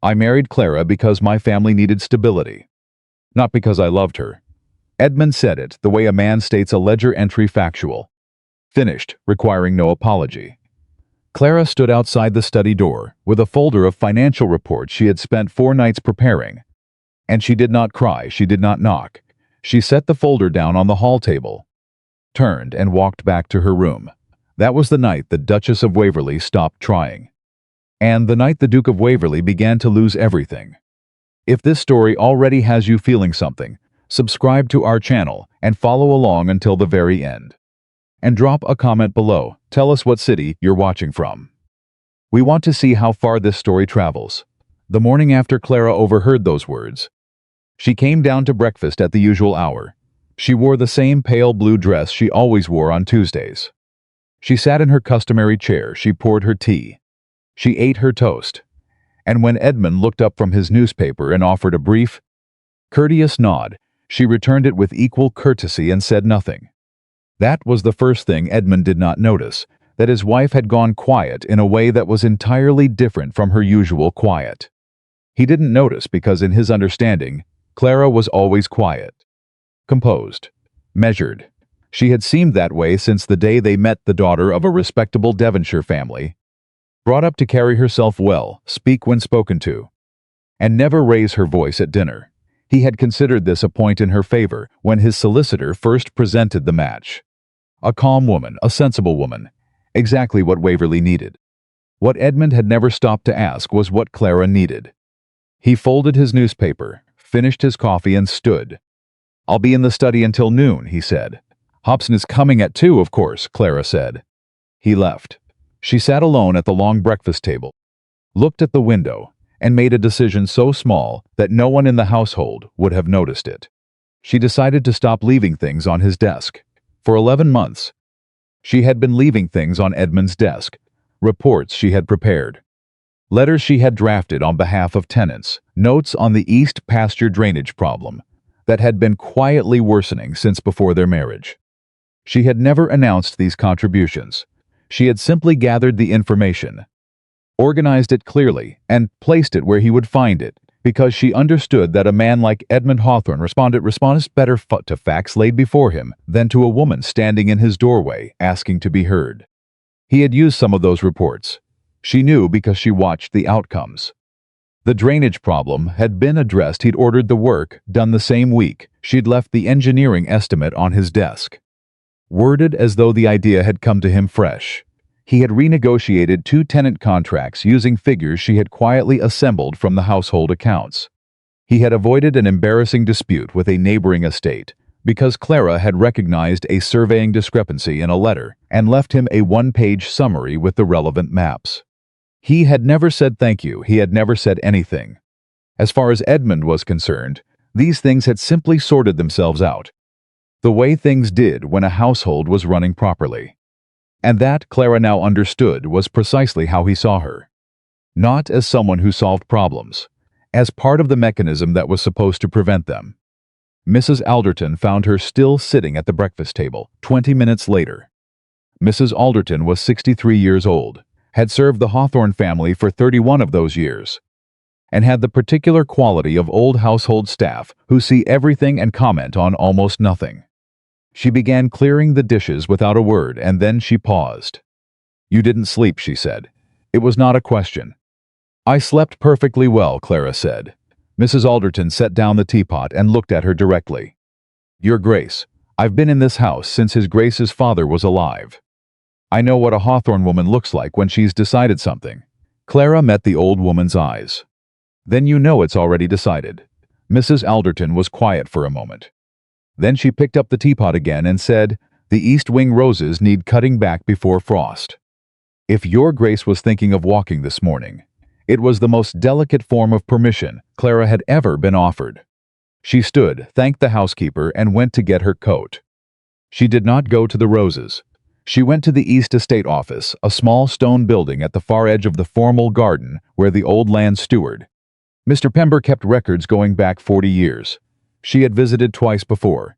I married Clara because my family needed stability, not because I loved her. Edmund said it the way a man states a ledger entry factual. Finished, requiring no apology. Clara stood outside the study door with a folder of financial reports she had spent 4 nights preparing. And she did not cry, she did not knock. She set the folder down on the hall table, turned and walked back to her room. That was the night the Duchess of Waverly stopped trying. And the night the Duke of Waverly began to lose everything. If this story already has you feeling something, subscribe to our channel and follow along until the very end. And drop a comment below. Tell us what city you're watching from. We want to see how far this story travels. The morning after Clara overheard those words, she came down to breakfast at the usual hour. She wore the same pale blue dress she always wore on Tuesdays. She sat in her customary chair, she poured her tea. She ate her toast. And when Edmund looked up from his newspaper and offered a brief, courteous nod, she returned it with equal courtesy and said nothing. That was the first thing Edmund did not notice, that his wife had gone quiet in a way that was entirely different from her usual quiet. He didn't notice because in his understanding, Clara was always quiet, composed, measured. She had seemed that way since the day they met, the daughter of a respectable Devonshire family, brought up to carry herself well, speak when spoken to, and never raise her voice at dinner. He had considered this a point in her favor when his solicitor first presented the match. A calm woman, a sensible woman, exactly what Waverly needed. What Edmund had never stopped to ask was what Clara needed. He folded his newspaper, finished his coffee and stood. "I'll be in the study until noon," he said. "Hobson is coming at 2, of course," Clara said. He left. She sat alone at the long breakfast table, looked at the window, and made a decision so small that no one in the household would have noticed it. She decided to stop leaving things on his desk. For 11 months, she had been leaving things on Edmund's desk, reports she had prepared, letters she had drafted on behalf of tenants, notes on the east pasture drainage problem that had been quietly worsening since before their marriage. She had never announced these contributions. She had simply gathered the information, organized it clearly, and placed it where he would find it, because she understood that a man like Edmund Hawthorne responded better to facts laid before him than to a woman standing in his doorway asking to be heard. He had used some of those reports. She knew because she watched the outcomes. The drainage problem had been addressed. He'd ordered the work done the same week. She'd left the engineering estimate on his desk, worded as though the idea had come to him fresh. He had renegotiated 2 tenant contracts using figures she had quietly assembled from the household accounts. He had avoided an embarrassing dispute with a neighboring estate because Clara had recognized a surveying discrepancy in a letter and left him a 1-page summary with the relevant maps. He had never said thank you. He had never said anything. As far as Edmund was concerned, these things had simply sorted themselves out, the way things did when a household was running properly. And that, Clara now understood, was precisely how he saw her. Not as someone who solved problems, as part of the mechanism that was supposed to prevent them. Mrs. Alderton found her still sitting at the breakfast table 20 minutes later. Mrs. Alderton was 63 years old, had served the Hawthorne family for 31 of those years, and had the particular quality of old household staff who see everything and comment on almost nothing. She began clearing the dishes without a word, and then she paused. "You didn't sleep," she said. It was not a question. "I slept perfectly well," Clara said. Mrs. Alderton set down the teapot and looked at her directly. "Your Grace, I've been in this house since His Grace's father was alive. I know what a Hawthorne woman looks like when she's decided something." Clara met the old woman's eyes. "Then you know it's already decided." Mrs. Alderton was quiet for a moment. Then she picked up the teapot again and said, "The east wing roses need cutting back before frost. If your Grace was thinking of walking this morning, it was the most delicate form of permission Clara had ever been offered." She stood, thanked the housekeeper, and went to get her coat. She did not go to the roses. She went to the East Estate Office, a small stone building at the far edge of the formal garden where the old land steward, Mr. Pember, kept records going back 40 years. She had visited twice before,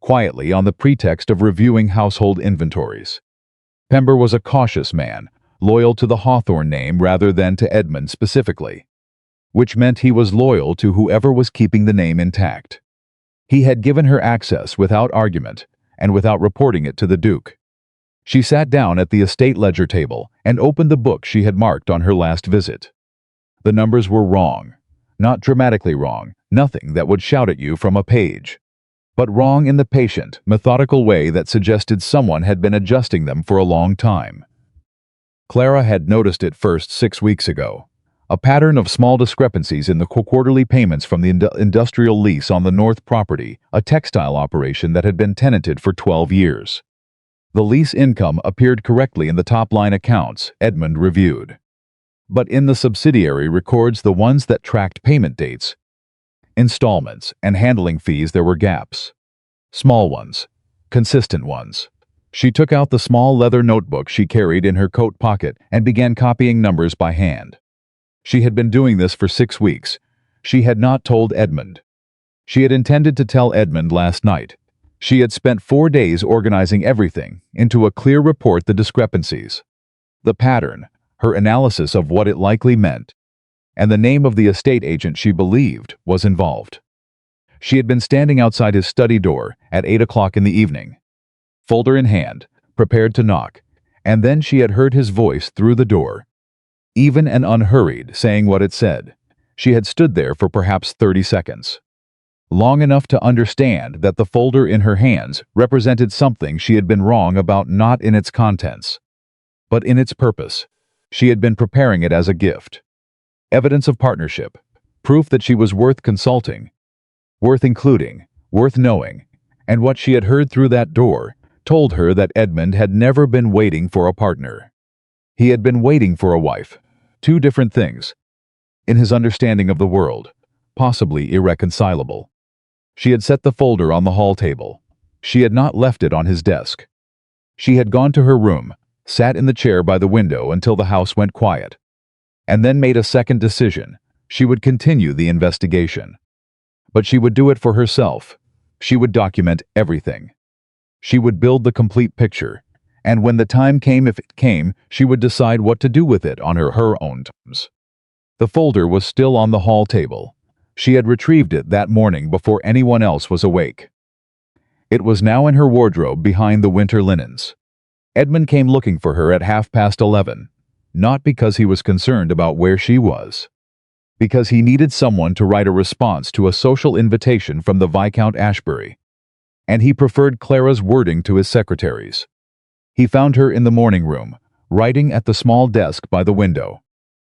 quietly on the pretext of reviewing household inventories. Pember was a cautious man, loyal to the Hawthorne name rather than to Edmund specifically. which meant he was loyal to whoever was keeping the name intact. He had given her access without argument and without reporting it to the Duke. She sat down at the estate ledger table and opened the book she had marked on her last visit. The numbers were wrong. Not dramatically wrong, nothing that would shout at you from a page, but wrong in the patient, methodical way that suggested someone had been adjusting them for a long time. Clara had noticed it first 6 weeks ago. A pattern of small discrepancies in the quarterly payments from the industrial lease on the north property, a textile operation that had been tenanted for 12 years. The lease income appeared correctly in the top-line accounts Edmund reviewed. But in the subsidiary records, the ones that tracked payment dates, installments, and handling fees, there were gaps. Small ones, consistent ones. She took out the small leather notebook she carried in her coat pocket and began copying numbers by hand. She had been doing this for 6 weeks. She had not told Edmund. She had intended to tell Edmund last night. She had spent 4 days organizing everything into a clear report, the discrepancies, the pattern, her analysis of what it likely meant, and the name of the estate agent she believed was involved. She had been standing outside his study door at 8 o'clock in the evening, folder in hand, prepared to knock, and then she had heard his voice through the door, even and unhurried, saying what it said. She had stood there for perhaps 30 seconds. Long enough to understand that the folder in her hands represented something she had been wrong about, not in its contents, but in its purpose. She had been preparing it as a gift. Evidence of partnership, proof that she was worth consulting, worth including, worth knowing, and what she had heard through that door told her that Edmund had never been waiting for a partner. He had been waiting for a wife. 2 different things, in his understanding of the world, possibly irreconcilable. She had set the folder on the hall table. She had not left it on his desk. She had gone to her room, sat in the chair by the window until the house went quiet, and then made a second decision. She would continue the investigation. But she would do it for herself. She would document everything. She would build the complete picture, and when the time came, if it came, she would decide what to do with it on her own terms. The folder was still on the hall table. She had retrieved it that morning before anyone else was awake. It was now in her wardrobe behind the winter linens. Edmund came looking for her at 11:30, not because he was concerned about where she was, because he needed someone to write a response to a social invitation from the Viscount Ashbury, and he preferred Clara's wording to his secretary's. He found her in the morning room, writing at the small desk by the window,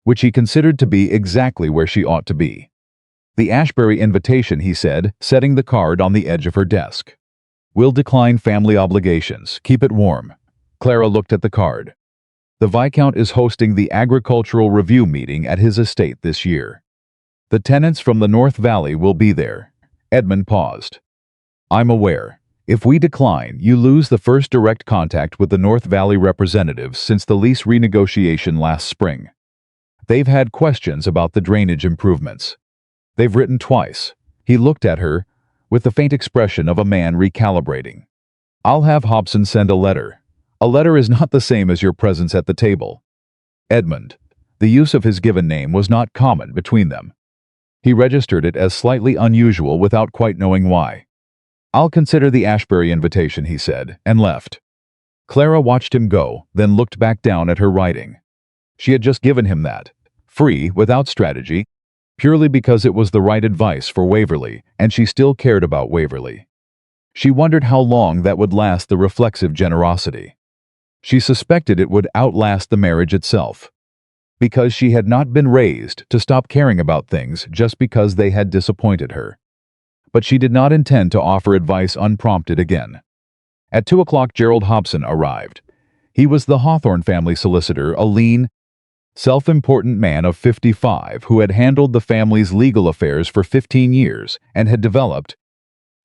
which he considered to be exactly where she ought to be. The Ashbury invitation, he said, setting the card on the edge of her desk. "Will decline family obligations. Keep it warm." Clara looked at the card. The Viscount is hosting the Agricultural Review meeting at his estate this year. The tenants from the North Valley will be there. Edmund paused. "I'm aware. If we decline, you lose the first direct contact with the North Valley representatives since the lease renegotiation last spring. They've had questions about the drainage improvements. They've written twice." He looked at her with the faint expression of a man recalibrating. "I'll have Hobson send a letter. A letter is not the same as your presence at the table." Edmund. The use of his given name was not common between them. He registered it as slightly unusual without quite knowing why. "I'll consider the Ashbury invitation," he said, and left. Clara watched him go, then looked back down at her writing. She had just given him that, free, without strategy, purely because it was the right advice for Waverly, and she still cared about Waverly. She wondered how long that would last, the reflexive generosity. She suspected it would outlast the marriage itself, because she had not been raised to stop caring about things just because they had disappointed her. But she did not intend to offer advice unprompted again. At 2 o'clock, Gerald Hobson arrived. He was the Hawthorne family solicitor, a lean, self-important man of 55 who had handled the family's legal affairs for 15 years and had developed,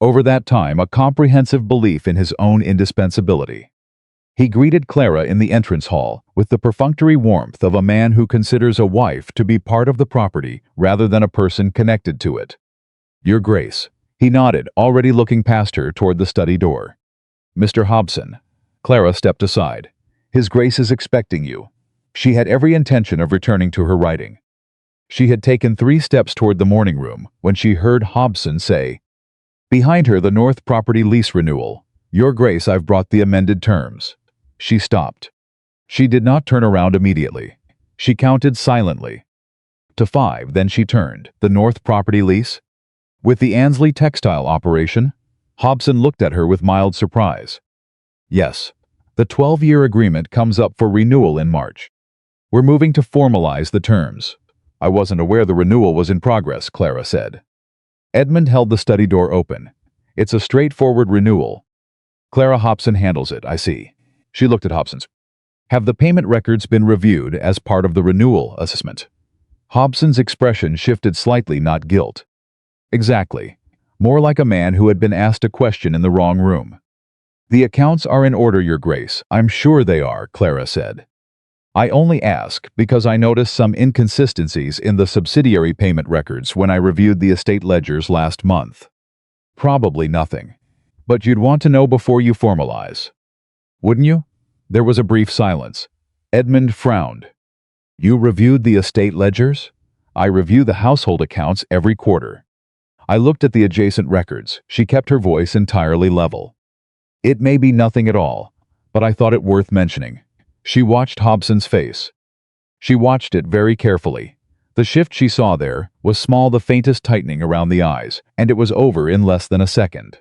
over that time, a comprehensive belief in his own indispensability. He greeted Clara in the entrance hall with the perfunctory warmth of a man who considers a wife to be part of the property rather than a person connected to it. "Your Grace." He nodded, already looking past her toward the study door. "Mr. Hobson." Clara stepped aside. "His Grace is expecting you." She had every intention of returning to her writing. She had taken 3 steps toward the morning room when she heard Hobson say, behind her, the North property lease renewal. Your Grace, I've brought the amended terms. She stopped. She did not turn around immediately. She counted silently to 5, then she turned. The North property lease? With the Annesley textile operation? Hobson looked at her with mild surprise. Yes. The 12-year agreement comes up for renewal in March. We're moving to formalize the terms. I wasn't aware the renewal was in progress, Clara said. Edmund held the study door open. It's a straightforward renewal. Clara, Hobson handles it, I see. She looked at Hobson's. Have the payment records been reviewed as part of the renewal assessment? Hobson's expression shifted slightly, not guilt. Exactly. More like a man who had been asked a question in the wrong room. The accounts are in order, Your Grace. I'm sure they are, Clara said. I only ask because I noticed some inconsistencies in the subsidiary payment records when I reviewed the estate ledgers last month. Probably nothing. But you'd want to know before you formalize. Wouldn't you? There was a brief silence. Edmund frowned. You reviewed the estate ledgers? I review the household accounts every quarter. I looked at the adjacent records. She kept her voice entirely level. It may be nothing at all, but I thought it worth mentioning. She watched Hobson's face. She watched it very carefully. The shift she saw there was small, the faintest tightening around the eyes, and it was over in less than a second.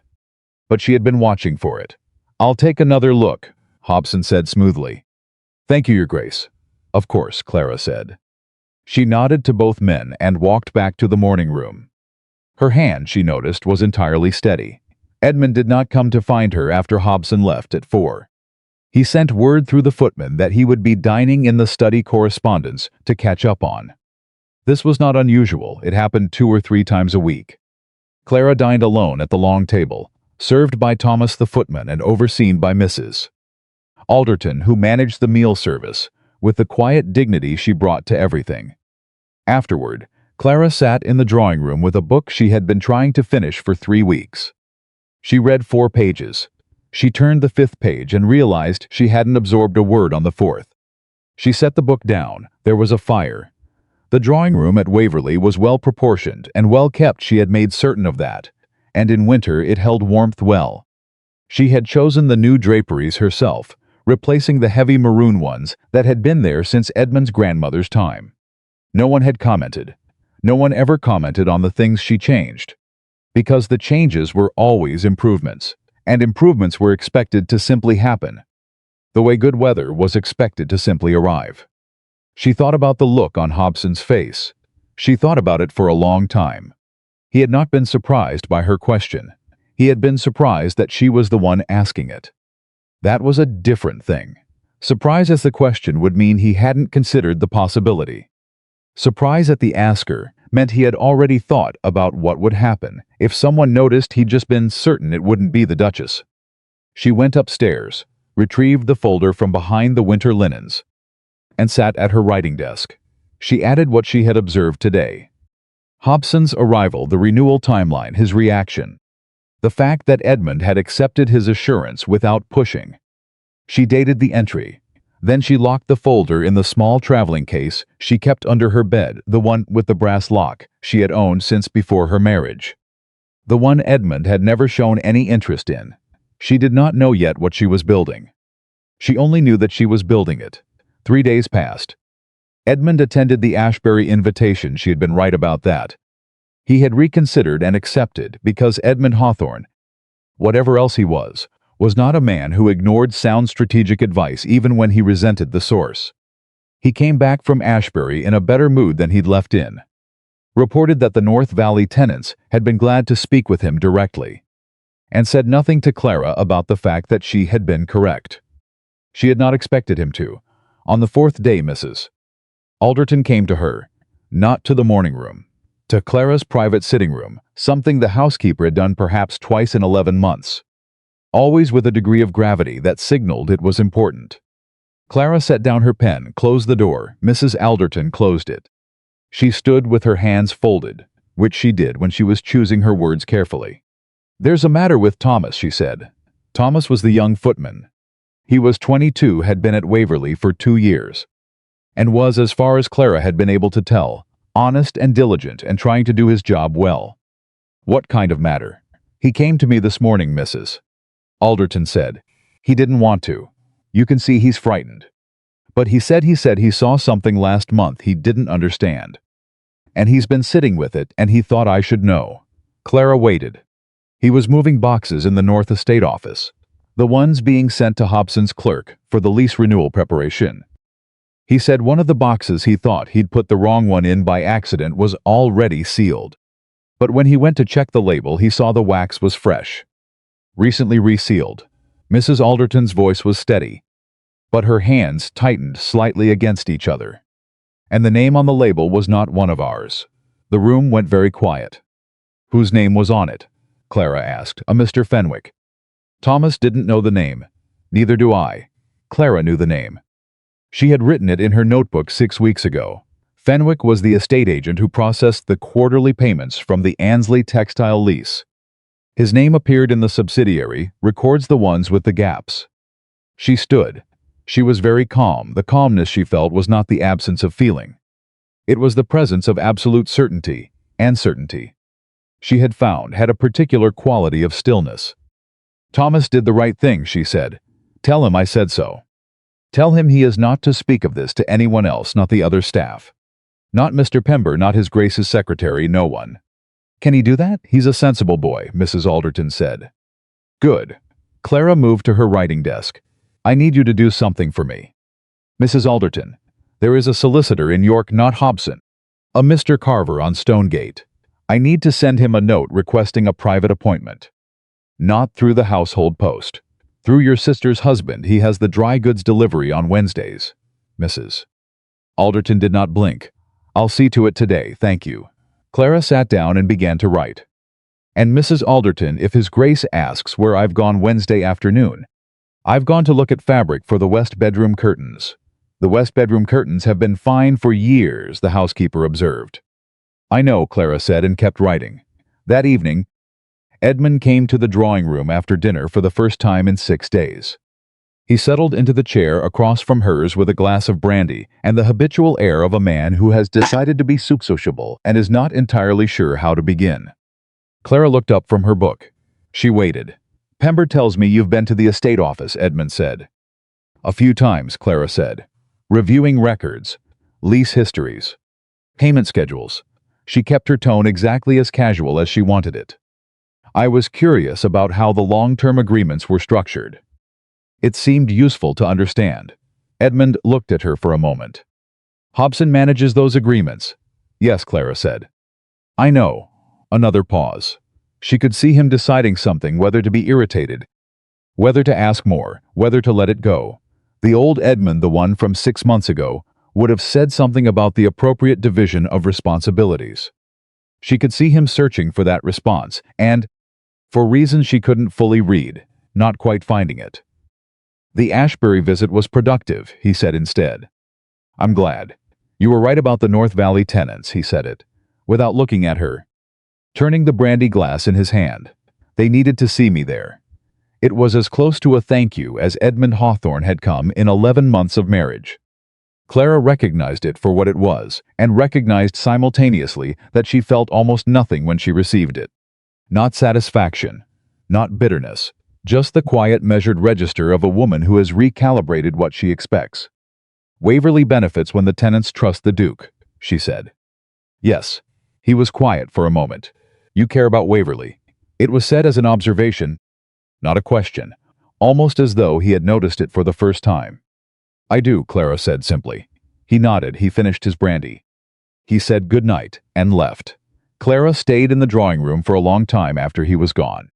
But she had been watching for it. I'll take another look, Hobson said smoothly. Thank you, Your Grace. Of course, Clara said. She nodded to both men and walked back to the morning room. Her hand, she noticed, was entirely steady. Edmund did not come to find her after Hobson left at 4. He sent word through the footman that he would be dining in the study correspondence to catch up on. This was not unusual. It happened 2 or 3 times a week. Clara dined alone at the long table, served by Thomas the footman and overseen by Mrs. Alderton, who managed the meal service, with the quiet dignity she brought to everything. Afterward, Clara sat in the drawing room with a book she had been trying to finish for 3 weeks. She read 4 pages. She turned the 5th page and realized she hadn't absorbed a word on the 4th. She set the book down. There was a fire. The drawing room at Waverly was well proportioned and well kept, she had made certain of that, and in winter it held warmth well. She had chosen the new draperies herself, replacing the heavy maroon ones that had been there since Edmund's grandmother's time. No one had commented. No one ever commented on the things she changed, because the changes were always improvements, and improvements were expected to simply happen, the way good weather was expected to simply arrive. She thought about the look on Hobson's face. She thought about it for a long time. He had not been surprised by her question. He had been surprised that she was the one asking it. That was a different thing. Surprise at the question would mean he hadn't considered the possibility. Surprise at the asker meant he had already thought about what would happen if someone noticed he'd just been certain it wouldn't be the Duchess. She went upstairs, retrieved the folder from behind the winter linens, and sat at her writing desk. She added what she had observed today. Hobson's arrival, the renewal timeline, his reaction. The fact that Edmund had accepted his assurance without pushing. She dated the entry. Then she locked the folder in the small traveling case she kept under her bed, the one with the brass lock she had owned since before her marriage. The one Edmund had never shown any interest in. She did not know yet what she was building. She only knew that she was building it. 3 days passed. Edmund attended the Ashbury invitation. She had been right about that. He had reconsidered and accepted because Edmund Hawthorne, whatever else he was not a man who ignored sound strategic advice even when he resented the source. He came back from Ashbury in a better mood than he'd left in. Reported that the North Valley tenants had been glad to speak with him directly, and said nothing to Clara about the fact that she had been correct. She had not expected him to. On the 4th day, Mrs. Alderton came to her, not to the morning room, to Clara's private sitting room, something the housekeeper had done perhaps twice in 11 months. Always with a degree of gravity that signaled it was important. Clara set down her pen, closed the door. Mrs. Alderton closed it. She stood with her hands folded, which she did when she was choosing her words carefully. "There's a matter with Thomas," she said. Thomas was the young footman. He was 22, had been at Waverly for 2 years, and was, as far as Clara had been able to tell, honest and diligent and trying to do his job well. What kind of matter? He came to me this morning, Mrs. Alderton said. He didn't want to. You can see he's frightened. But he said he saw something last month he didn't understand. And he's been sitting with it and he thought I should know. Clara waited. He was moving boxes in the North Estate office, the ones being sent to Hobson's clerk for the lease renewal preparation. He said one of the boxes he thought he'd put the wrong one in by accident was already sealed. But when he went to check the label, he saw the wax was fresh, recently resealed. Mrs. Alderton's voice was steady, but her hands tightened slightly against each other. And the name on the label was not one of ours. The room went very quiet. Whose name was on it? Clara asked. A Mr. Fenwick. Thomas didn't know the name. Neither do I. Clara knew the name. She had written it in her notebook 6 weeks ago. Fenwick was the estate agent who processed the quarterly payments from the Annesley textile lease. His name appeared in the subsidiary, records the ones with the gaps. She stood. She was very calm. The calmness she felt was not the absence of feeling. It was the presence of absolute certainty and certainty. She had a particular quality of stillness. Thomas did the right thing, she said. Tell him I said so. Tell him he is not to speak of this to anyone else, not the other staff. Not Mr. Pember, not his Grace's secretary, no one. Can he do that? He's a sensible boy, Mrs. Alderton said. Good. Clara moved to her writing desk. I need you to do something for me. Mrs. Alderton, there is a solicitor in York, not Hobson. A Mr. Carver on Stonegate. I need to send him a note requesting a private appointment. Not through the household post. Through your sister's husband. He has the dry goods delivery on Wednesdays. Mrs. Alderton did not blink. I'll see to it today, thank you. Clara sat down and began to write. And Mrs. Alderton, if His Grace asks where I've gone Wednesday afternoon, I've gone to look at fabric for the west bedroom curtains. The west bedroom curtains have been fine for years, the housekeeper observed. I know, Clara said and kept writing. That evening, Edmund came to the drawing room after dinner for the first time in 6 days. He settled into the chair across from hers with a glass of brandy and the habitual air of a man who has decided to be sociable and is not entirely sure how to begin. Clara looked up from her book. She waited. Pember tells me you've been to the estate office, Edmund said. A few times, Clara said. Reviewing records, lease histories, payment schedules. She kept her tone exactly as casual as she wanted it. I was curious about how the long-term agreements were structured. It seemed useful to understand. Edmund looked at her for a moment. Hobson manages those agreements. Yes, Clara said. I know. Another pause. She could see him deciding something, whether to be irritated, whether to ask more, whether to let it go. The old Edmund, the one from 6 months ago, would have said something about the appropriate division of responsibilities. She could see him searching for that response, and, for reasons she couldn't fully read, not quite finding it. The Ashbury visit was productive, he said instead. I'm glad. You were right about the North Valley tenants, he said it, without looking at her, turning the brandy glass in his hand. They needed to see me there. It was as close to a thank you as Edmund Hawthorne had come in 11 months of marriage. Clara recognized it for what it was, and recognized simultaneously that she felt almost nothing when she received it. Not satisfaction, not bitterness, just the quiet, measured register of a woman who has recalibrated what she expects. Waverly benefits when the tenants trust the Duke, she said. Yes. He was quiet for a moment. You care about Waverly. It was said as an observation, not a question, almost as though he had noticed it for the first time. I do, Clara said simply. He nodded. He finished his brandy. He said good night and left. Clara stayed in the drawing room for a long time after he was gone.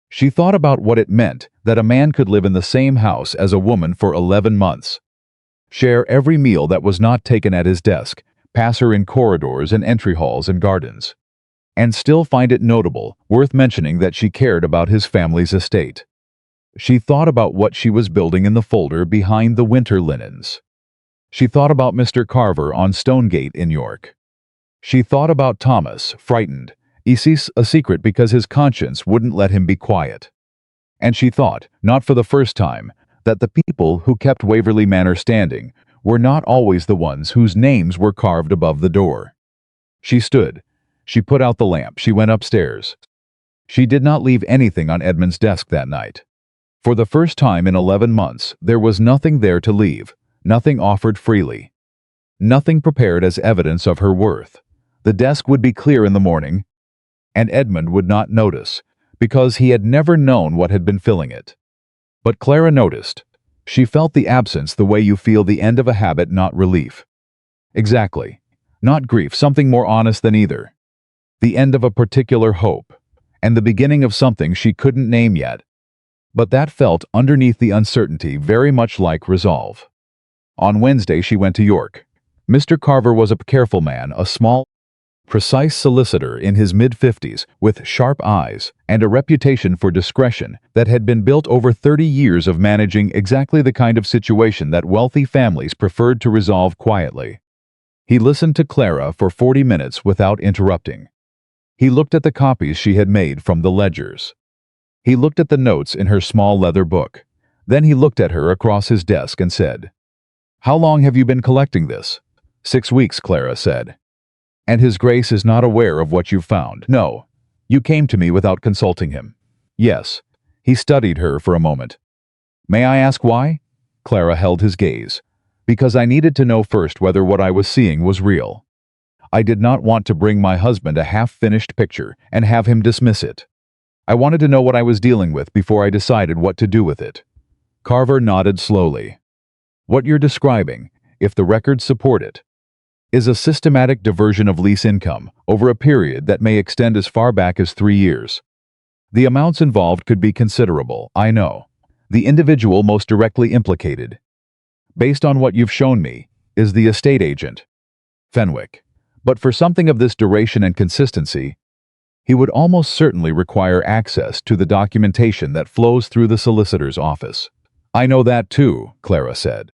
She thought about what it meant that a man could live in the same house as a woman for 11 months, share every meal that was not taken at his desk, pass her in corridors and entry halls and gardens, and still find it notable, worth mentioning, that she cared about his family's estate. She thought about what she was building in the folder behind the winter linens. She thought about Mr. Carver on Stonegate in York. She thought about Thomas, frightened, a secret because his conscience wouldn't let him be quiet. And she thought, not for the first time, that the people who kept Waverly Manor standing were not always the ones whose names were carved above the door. She stood. She put out the lamp. She went upstairs. She did not leave anything on Edmund's desk that night. For the first time in 11 months, there was nothing there to leave, nothing offered freely, nothing prepared as evidence of her worth. The desk would be clear in the morning, and Edmund would not notice, because he had never known what had been filling it. But Clara noticed. She felt the absence the way you feel the end of a habit, not relief. Exactly. Not grief, something more honest than either. The end of a particular hope, and the beginning of something she couldn't name yet. But that felt underneath the uncertainty very much like resolve. On Wednesday she went to York. Mr. Carver was a careful man, a small, precise solicitor in his mid-50s with sharp eyes and a reputation for discretion that had been built over 30 years of managing exactly the kind of situation that wealthy families preferred to resolve quietly. He listened to Clara for 40 minutes without interrupting. He looked at the copies she had made from the ledgers. He looked at the notes in her small leather book. Then he looked at her across his desk and said, "How long have you been collecting this?" 6 weeks, Clara said. "And His Grace is not aware of what you've found?" "No. You came to me without consulting him." "Yes." He studied her for a moment. "May I ask why?" Clara held his gaze. "Because I needed to know first whether what I was seeing was real. I did not want to bring my husband a half-finished picture and have him dismiss it. I wanted to know what I was dealing with before I decided what to do with it." Carver nodded slowly. "What you're describing, if the records support it, is a systematic diversion of lease income over a period that may extend as far back as 3 years. The amounts involved could be considerable, I know. The individual most directly implicated, based on what you've shown me, is the estate agent, Fenwick. But for something of this duration and consistency, he would almost certainly require access to the documentation that flows through the solicitor's office." "I know that too," Clara said.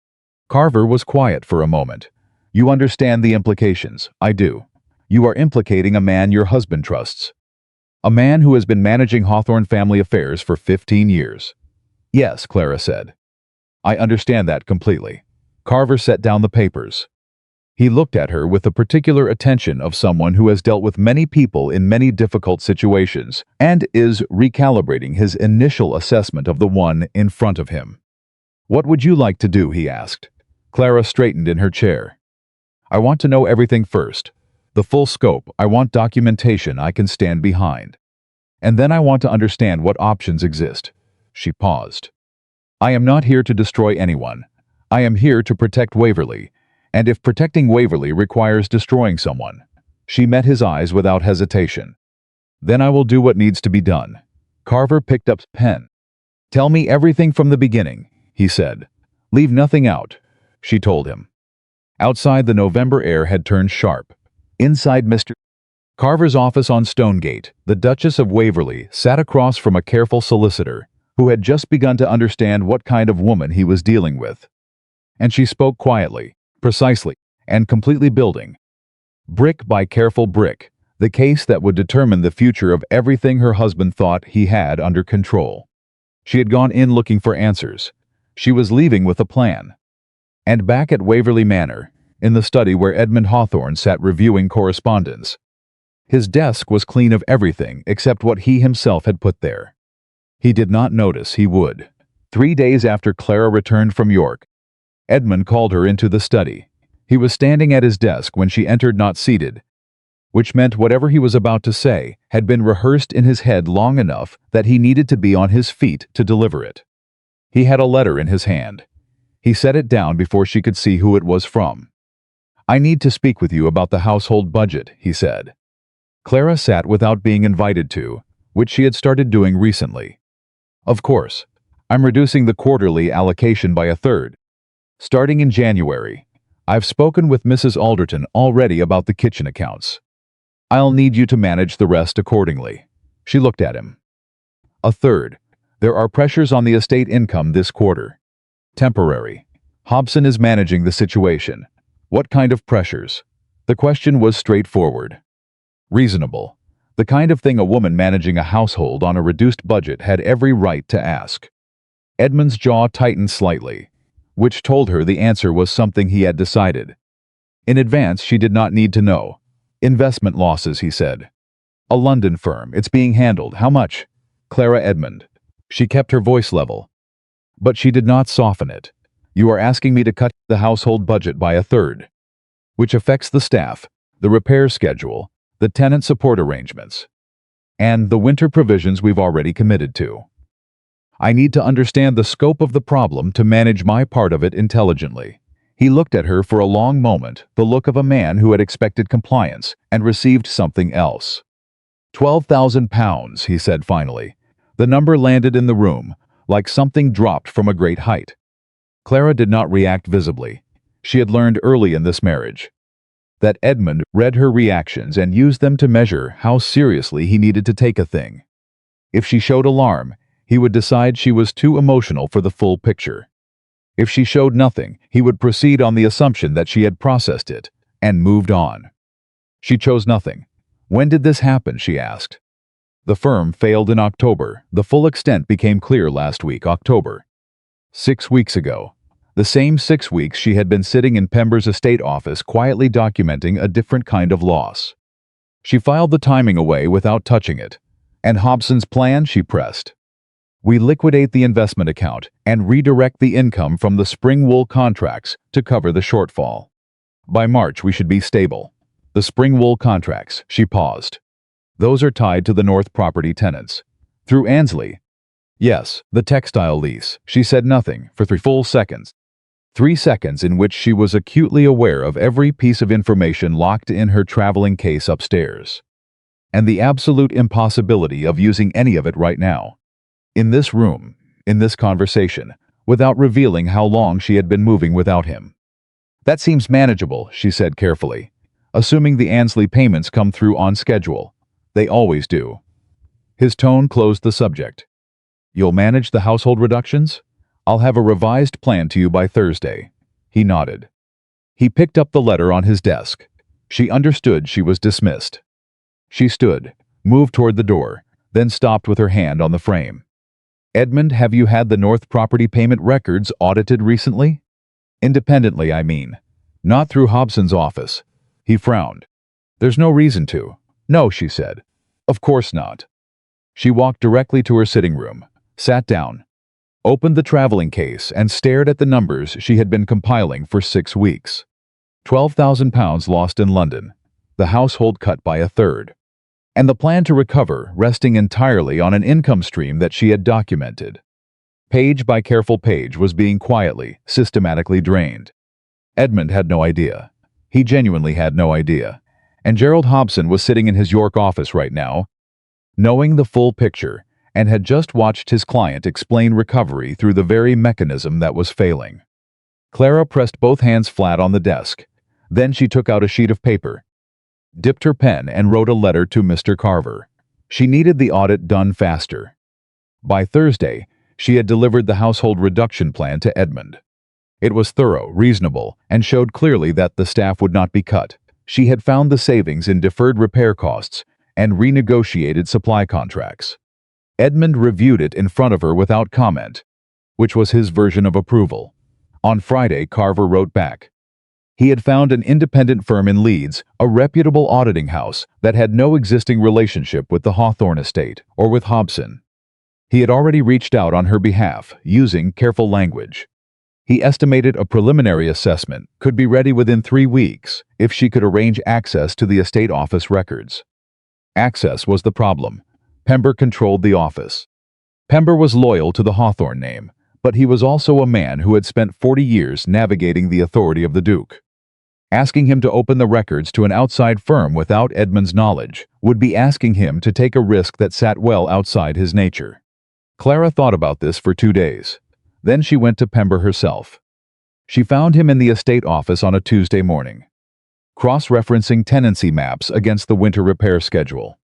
Carver was quiet for a moment. "You understand the implications." "I do. You are implicating a man your husband trusts. A man who has been managing Hawthorne family affairs for 15 years. "Yes," Clara said. "I understand that completely." Carver set down the papers. He looked at her with the particular attention of someone who has dealt with many people in many difficult situations and is recalibrating his initial assessment of the one in front of him. "What would you like to do?" he asked. Clara straightened in her chair. "I want to know everything first. The full scope. I want documentation I can stand behind. And then I want to understand what options exist." She paused. "I am not here to destroy anyone. I am here to protect Waverly. And if protecting Waverly requires destroying someone." She met his eyes without hesitation. "Then I will do what needs to be done." Carver picked up pen. "Tell me everything from the beginning," he said. "Leave nothing out," she told him. Outside, the November air had turned sharp. Inside Mr. Carver's office on Stonegate, the Duchess of Waverly sat across from a careful solicitor who had just begun to understand what kind of woman he was dealing with. And she spoke quietly, precisely, and completely, building, brick by careful brick, the case that would determine the future of everything her husband thought he had under control. She had gone in looking for answers. She was leaving with a plan. And back at Waverly Manor, in the study where Edmund Hawthorne sat reviewing correspondence, his desk was clean of everything except what he himself had put there. He did not notice he would. 3 days after Clara returned from York, Edmund called her into the study. He was standing at his desk when she entered, not seated, which meant whatever he was about to say had been rehearsed in his head long enough that he needed to be on his feet to deliver it. He had a letter in his hand. He set it down before she could see who it was from. "I need to speak with you about the household budget," he said. Clara sat without being invited to, which she had started doing recently. "Of course. I'm reducing the quarterly allocation by 1/3. Starting in January. I've spoken with Mrs. Alderton already about the kitchen accounts. I'll need you to manage the rest accordingly." She looked at him. 1/3. There are pressures on the estate income this quarter. Temporary. Hobson is managing the situation. What kind of pressures? The question was straightforward. Reasonable. The kind of thing a woman managing a household on a reduced budget had every right to ask. Edmund's jaw tightened slightly, which told her the answer was something he had decided. In advance, she did not need to know. Investment losses, he said. A London firm. It's being handled. How much? Clara Edmund. She kept her voice level. But she did not soften it. You are asking me to cut the household budget by a third, which affects the staff, the repair schedule, the tenant support arrangements, and the winter provisions we've already committed to. I need to understand the scope of the problem to manage my part of it intelligently. He looked at her for a long moment, the look of a man who had expected compliance and received something else. £12,000, he said finally. The number landed in the room, like something dropped from a great height. Clara did not react visibly. She had learned early in this marriage that Edmund read her reactions and used them to measure how seriously he needed to take a thing. If she showed alarm, he would decide she was too emotional for the full picture. If she showed nothing, he would proceed on the assumption that she had processed it and moved on. She chose nothing. When did this happen, she asked. The firm failed in October. The full extent became clear last week, October. 6 weeks ago. The same 6 weeks she had been sitting in Pember's estate office quietly documenting a different kind of loss. She filed the timing away without touching it. And Hobson's plan, she pressed. We liquidate the investment account and redirect the income from the spring wool contracts to cover the shortfall. By March we should be stable. The spring wool contracts, she paused. Those are tied to the North property tenants. Through Annesley. Yes, the textile lease. She said nothing for 3 full seconds. 3 seconds in which she was acutely aware of every piece of information locked in her traveling case upstairs. And the absolute impossibility of using any of it right now. In this room, in this conversation, without revealing how long she had been moving without him. That seems manageable, she said carefully, assuming the Annesley payments come through on schedule. They always do. His tone closed the subject. You'll manage the household reductions? I'll have a revised plan to you by Thursday. He nodded. He picked up the letter on his desk. She understood she was dismissed. She stood, moved toward the door, then stopped with her hand on the frame. Edmund, have you had the North property payment records audited recently? Independently, I mean. Not through Hobson's office. He frowned. There's no reason to. No, she said. Of course not. She walked directly to her sitting room, sat down, opened the traveling case and stared at the numbers she had been compiling for 6 weeks. £12,000 lost in London, the household cut by a third, and the plan to recover resting entirely on an income stream that she had documented. Page by careful page was being quietly, systematically drained. Edmund had no idea. He genuinely had no idea. And Gerald Hobson was sitting in his York office right now, knowing the full picture, and had just watched his client explain recovery through the very mechanism that was failing. Clara pressed both hands flat on the desk. Then she took out a sheet of paper, dipped her pen and wrote a letter to Mr. Carver. She needed the audit done faster. By Thursday, she had delivered the household reduction plan to Edmund. It was thorough, reasonable, and showed clearly that the staff would not be cut. She had found the savings in deferred repair costs and renegotiated supply contracts. Edmund reviewed it in front of her without comment, which was his version of approval. On Friday, Carver wrote back. He had found an independent firm in Leeds, a reputable auditing house that had no existing relationship with the Hawthorne estate or with Hobson. He had already reached out on her behalf, using careful language. He estimated a preliminary assessment could be ready within 3 weeks if she could arrange access to the estate office records. Access was the problem. Pember controlled the office. Pember was loyal to the Hawthorne name, but he was also a man who had spent 40 years navigating the authority of the Duke. Asking him to open the records to an outside firm without Edmund's knowledge would be asking him to take a risk that sat well outside his nature. Clara thought about this for 2 days. Then she went to Pember herself. She found him in the estate office on a Tuesday morning, cross-referencing tenancy maps against the winter repair schedule.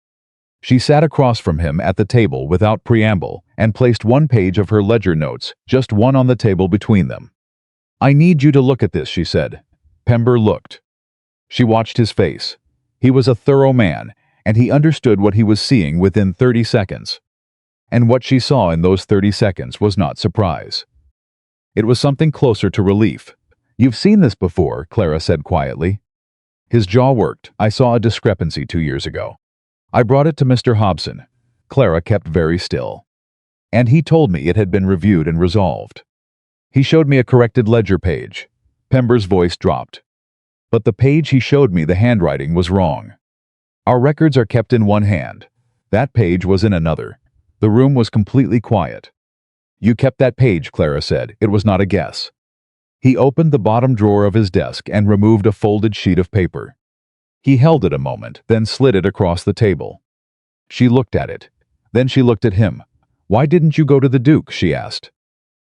She sat across from him at the table without preamble and placed 1 page of her ledger notes, just one on the table between them. I need you to look at this, she said. Pember looked. She watched his face. He was a thorough man, and he understood what he was seeing within 30 seconds. And what she saw in those 30 seconds was not surprise. It was something closer to relief. You've seen this before, Clara said quietly. His jaw worked. "I saw a discrepancy 2 years ago. I brought it to Mr. Hobson." Clara kept very still. "And he told me it had been reviewed and resolved. He showed me a corrected ledger page." Pember's voice dropped. "But the page he showed me, the handwriting was wrong. Our records are kept in one hand. That page was in another. The room was completely quiet." "You kept that page," Clara said. "It was not a guess." He opened the bottom drawer of his desk and removed a folded sheet of paper. He held it a moment, then slid it across the table. She looked at it. Then she looked at him. "Why didn't you go to the Duke?" she asked.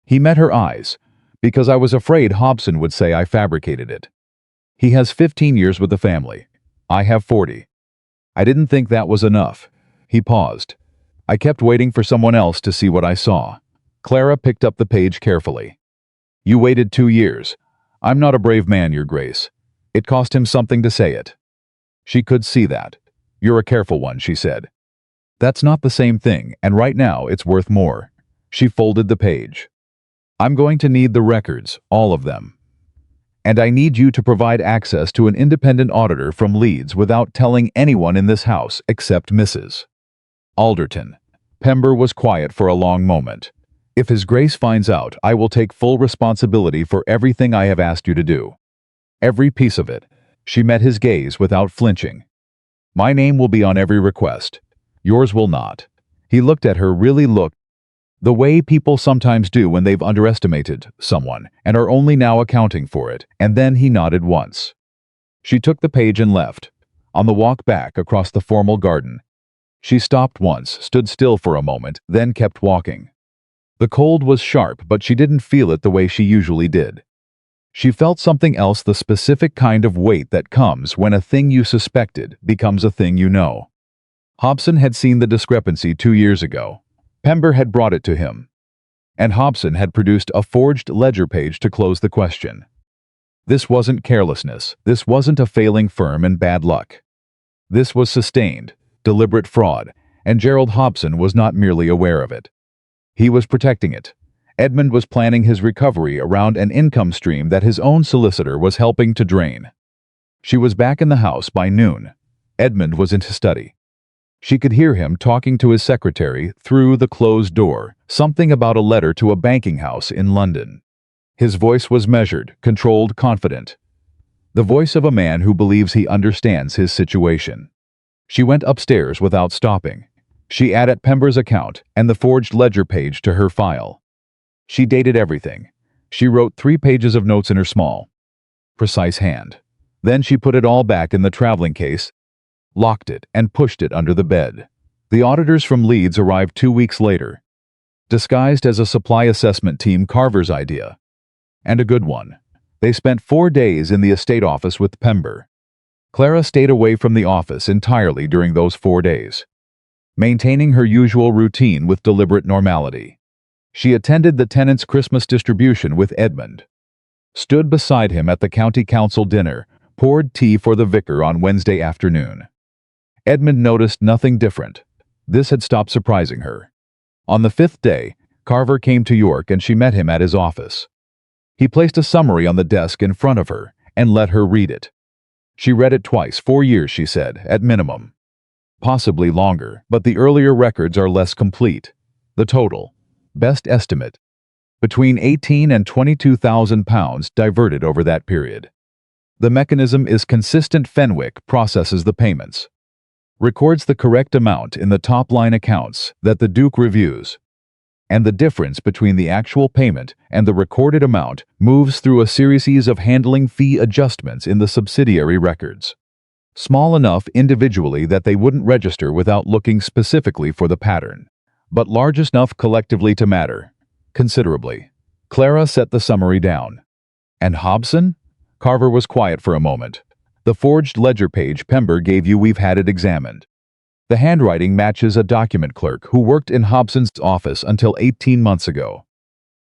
He met her eyes. "Because I was afraid Hobson would say I fabricated it. He has 15 years with the family. I have 40. I didn't think that was enough." He paused. "I kept waiting for someone else to see what I saw." Clara picked up the page carefully. "You waited 2 years. I'm not a brave man, Your Grace. It cost him something to say it." She could see that. "You're a careful one," she said. "That's not the same thing, and right now it's worth more." She folded the page. "I'm going to need the records, all of them. And I need you to provide access to an independent auditor from Leeds without telling anyone in this house except Mrs. Alderton." Pember was quiet for a long moment. "If His Grace finds out, I will take full responsibility for everything I have asked you to do. Every piece of it." She met his gaze without flinching. "My name will be on every request. Yours will not." He looked at her, really looked, the way people sometimes do when they've underestimated someone and are only now accounting for it, and then he nodded once. She took the page and left. On the walk back across the formal garden, she stopped once, stood still for a moment, then kept walking. The cold was sharp, but she didn't feel it the way she usually did. She felt something else, the specific kind of weight that comes when a thing you suspected becomes a thing you know. Hobson had seen the discrepancy 2 years ago. Pember had brought it to him. And Hobson had produced a forged ledger page to close the question. This wasn't carelessness. This wasn't a failing firm and bad luck. This was sustained, deliberate fraud, and Gerald Hobson was not merely aware of it. He was protecting it. Edmund was planning his recovery around an income stream that his own solicitor was helping to drain. She was back in the house by noon. Edmund was in his study. She could hear him talking to his secretary through the closed door, something about a letter to a banking house in London. His voice was measured, controlled, confident. The voice of a man who believes he understands his situation. She went upstairs without stopping. She added Pember's account and the forged ledger page to her file. She dated everything. She wrote 3 pages of notes in her small, precise hand. Then she put it all back in the traveling case, locked it, and pushed it under the bed. The auditors from Leeds arrived 2 weeks later, disguised as a supply assessment team, Carver's idea. And a good one. They spent 4 days in the estate office with Pember. Clara stayed away from the office entirely during those 4 days, maintaining her usual routine with deliberate normality. She attended the tenant's Christmas distribution with Edmund, stood beside him at the county council dinner, poured tea for the vicar on Wednesday afternoon. Edmund noticed nothing different. This had stopped surprising her. On the 5th day, Carver came to York and she met him at his office. He placed a summary on the desk in front of her and let her read it. She read it twice. 4 years, she said, at minimum. Possibly longer, but the earlier records are less complete. The total, best estimate, between 18 and 22,000 pounds diverted over that period. The mechanism is consistent. Fenwick processes the payments, records the correct amount in the top-line accounts that the Duke reviews, and the difference between the actual payment and the recorded amount moves through a series of handling fee adjustments in the subsidiary records, small enough individually that they wouldn't register without looking specifically for the pattern, but large enough collectively to matter considerably. Clara set the summary down. "And Hobson?" Carver was quiet for a moment. "The forged ledger page Pember gave you, we've had it examined. The handwriting matches a document clerk who worked in Hobson's office until 18 months ago.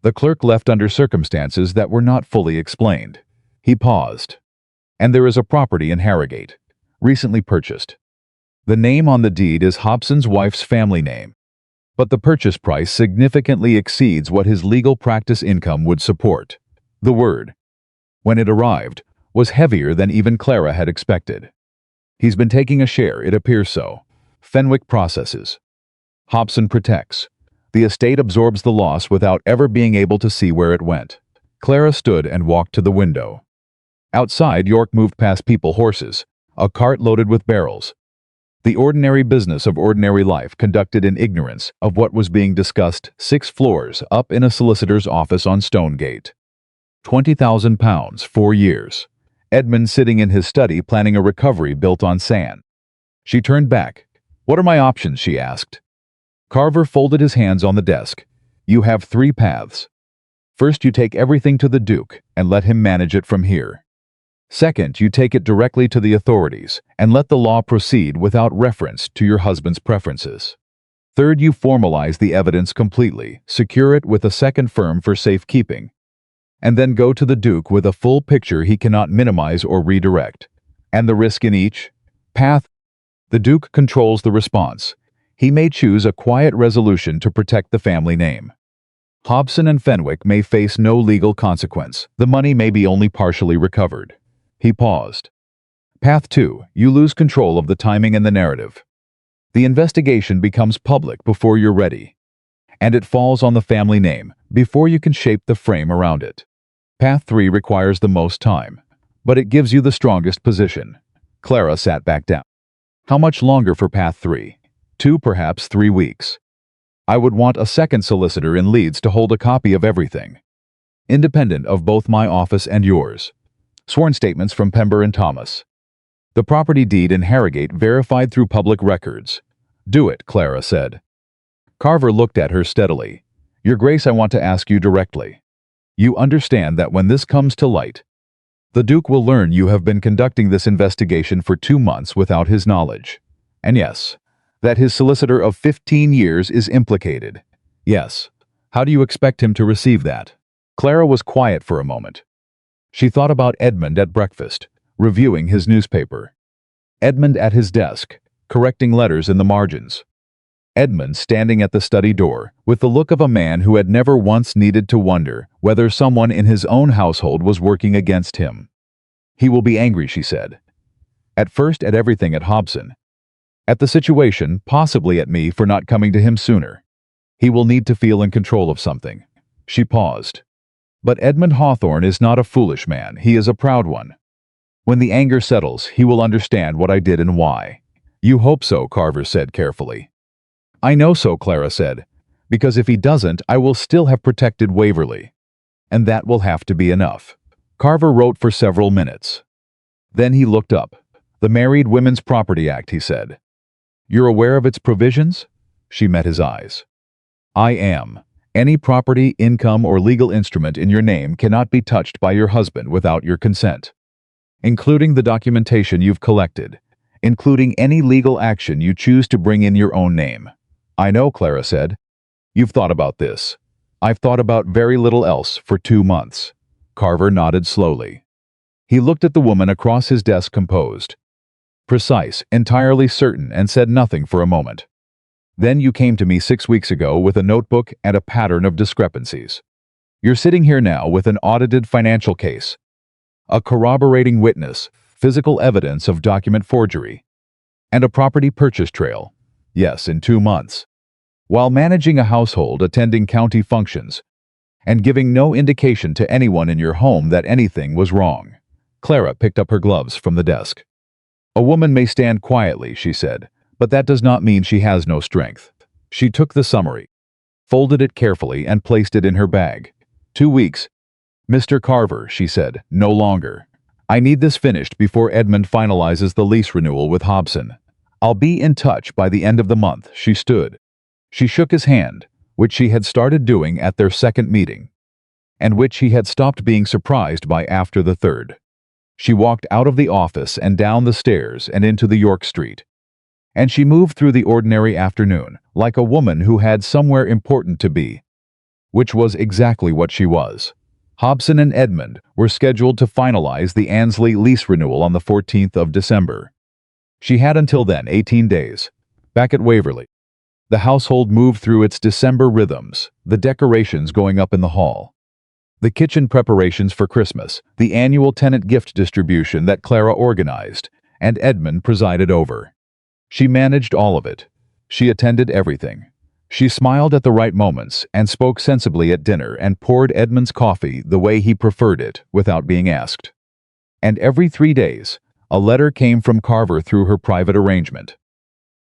The clerk left under circumstances that were not fully explained." He paused. "And there is a property in Harrogate, recently purchased. The name on the deed is Hobson's wife's family name, but the purchase price significantly exceeds what his legal practice income would support. The word. When it arrived, was heavier than even Clara had expected. He's been taking a share, it appears so. Fenwick processes. Hobson protects. The estate absorbs the loss without ever being able to see where it went. Clara stood and walked to the window. Outside, York moved past people, horses, a cart loaded with barrels. The ordinary business of ordinary life conducted in ignorance of what was being discussed 6 floors up in a solicitor's office on Stonegate. £20,000, 4 years. Edmund sitting in his study planning a recovery built on sand. She turned back. "What are my options?" she asked. Carver folded his hands on the desk. "You have 3 paths. First, you take everything to the Duke and let him manage it from here. Second, you take it directly to the authorities and let the law proceed without reference to your husband's preferences. Third, you formalize the evidence completely, secure it with a second firm for safekeeping, and then go to the Duke with a full picture he cannot minimize or redirect. And the risk in each path? The Duke controls the response. He may choose a quiet resolution to protect the family name. Hobson and Fenwick may face no legal consequence. The money may be only partially recovered." He paused. Path 2, you lose control of the timing and the narrative. The investigation becomes public before you're ready, and it falls on the family name before you can shape the frame around it. Path 3 requires the most time, but it gives you the strongest position. Clara sat back down. How much longer for Path 3? 2, perhaps 3 weeks. I would want a second solicitor in Leeds to hold a copy of everything, independent of both my office and yours. Sworn statements from Pember and Thomas. The property deed in Harrogate verified through public records. Do it, Clara said. Carver looked at her steadily. Your Grace, I want to ask you directly. You understand that when this comes to light, the Duke will learn you have been conducting this investigation for 2 months without his knowledge. And yes, that his solicitor of 15 years is implicated. Yes. How do you expect him to receive that? Clara was quiet for a moment. She thought about Edmund at breakfast, reviewing his newspaper. Edmund at his desk, correcting letters in the margins. Edmund standing at the study door, with the look of a man who had never once needed to wonder whether someone in his own household was working against him. He will be angry, she said. At first at everything at Hobson. At the situation, possibly at me for not coming to him sooner. He will need to feel in control of something. She paused. But Edmund Hawthorne is not a foolish man, he is a proud one. When the anger settles, he will understand what I did and why. You hope so, Carver said carefully. I know so, Clara said, because if he doesn't, I will still have protected Waverly. And that will have to be enough. Carver wrote for several minutes. Then he looked up. The Married Women's Property Act, he said. You're aware of its provisions? She met his eyes. I am. Any property, income, or legal instrument in your name cannot be touched by your husband without your consent, including the documentation you've collected, including any legal action you choose to bring in your own name. I know, Clara said. You've thought about this. I've thought about very little else for 2 months. Carver nodded slowly. He looked at the woman across his desk, composed, precise, entirely certain, and said nothing for a moment. Then you came to me 6 weeks ago with a notebook and a pattern of discrepancies. You're sitting here now with an audited financial case, a corroborating witness, physical evidence of document forgery, and a property purchase trail. Yes, in 2 months. While managing a household, attending county functions, and giving no indication to anyone in your home that anything was wrong. Clara picked up her gloves from the desk. A woman may stand quietly, she said, but that does not mean she has no strength. She took the summary, folded it carefully, and placed it in her bag. 2 weeks. Mr. Carver, she said, no longer. I need this finished before Edmund finalizes the lease renewal with Hobson. I'll be in touch by the end of the month. She stood. She shook his hand, which she had started doing at their second meeting, and which he had stopped being surprised by after the third. She walked out of the office and down the stairs and into the York Street. And she moved through the ordinary afternoon, like a woman who had somewhere important to be, which was exactly what she was. Hobson and Edmund were scheduled to finalize the Annesley lease renewal on the 14th of December. She had until then 18 days. Back at Waverly, the household moved through its December rhythms, the decorations going up in the hall, The kitchen preparations for Christmas, the annual tenant gift distribution that Clara organized, and Edmund presided over. She managed all of it. She attended everything. She smiled at the right moments and spoke sensibly at dinner and poured Edmund's coffee the way he preferred it without being asked. And every 3 days, a letter came from Carver through her private arrangement.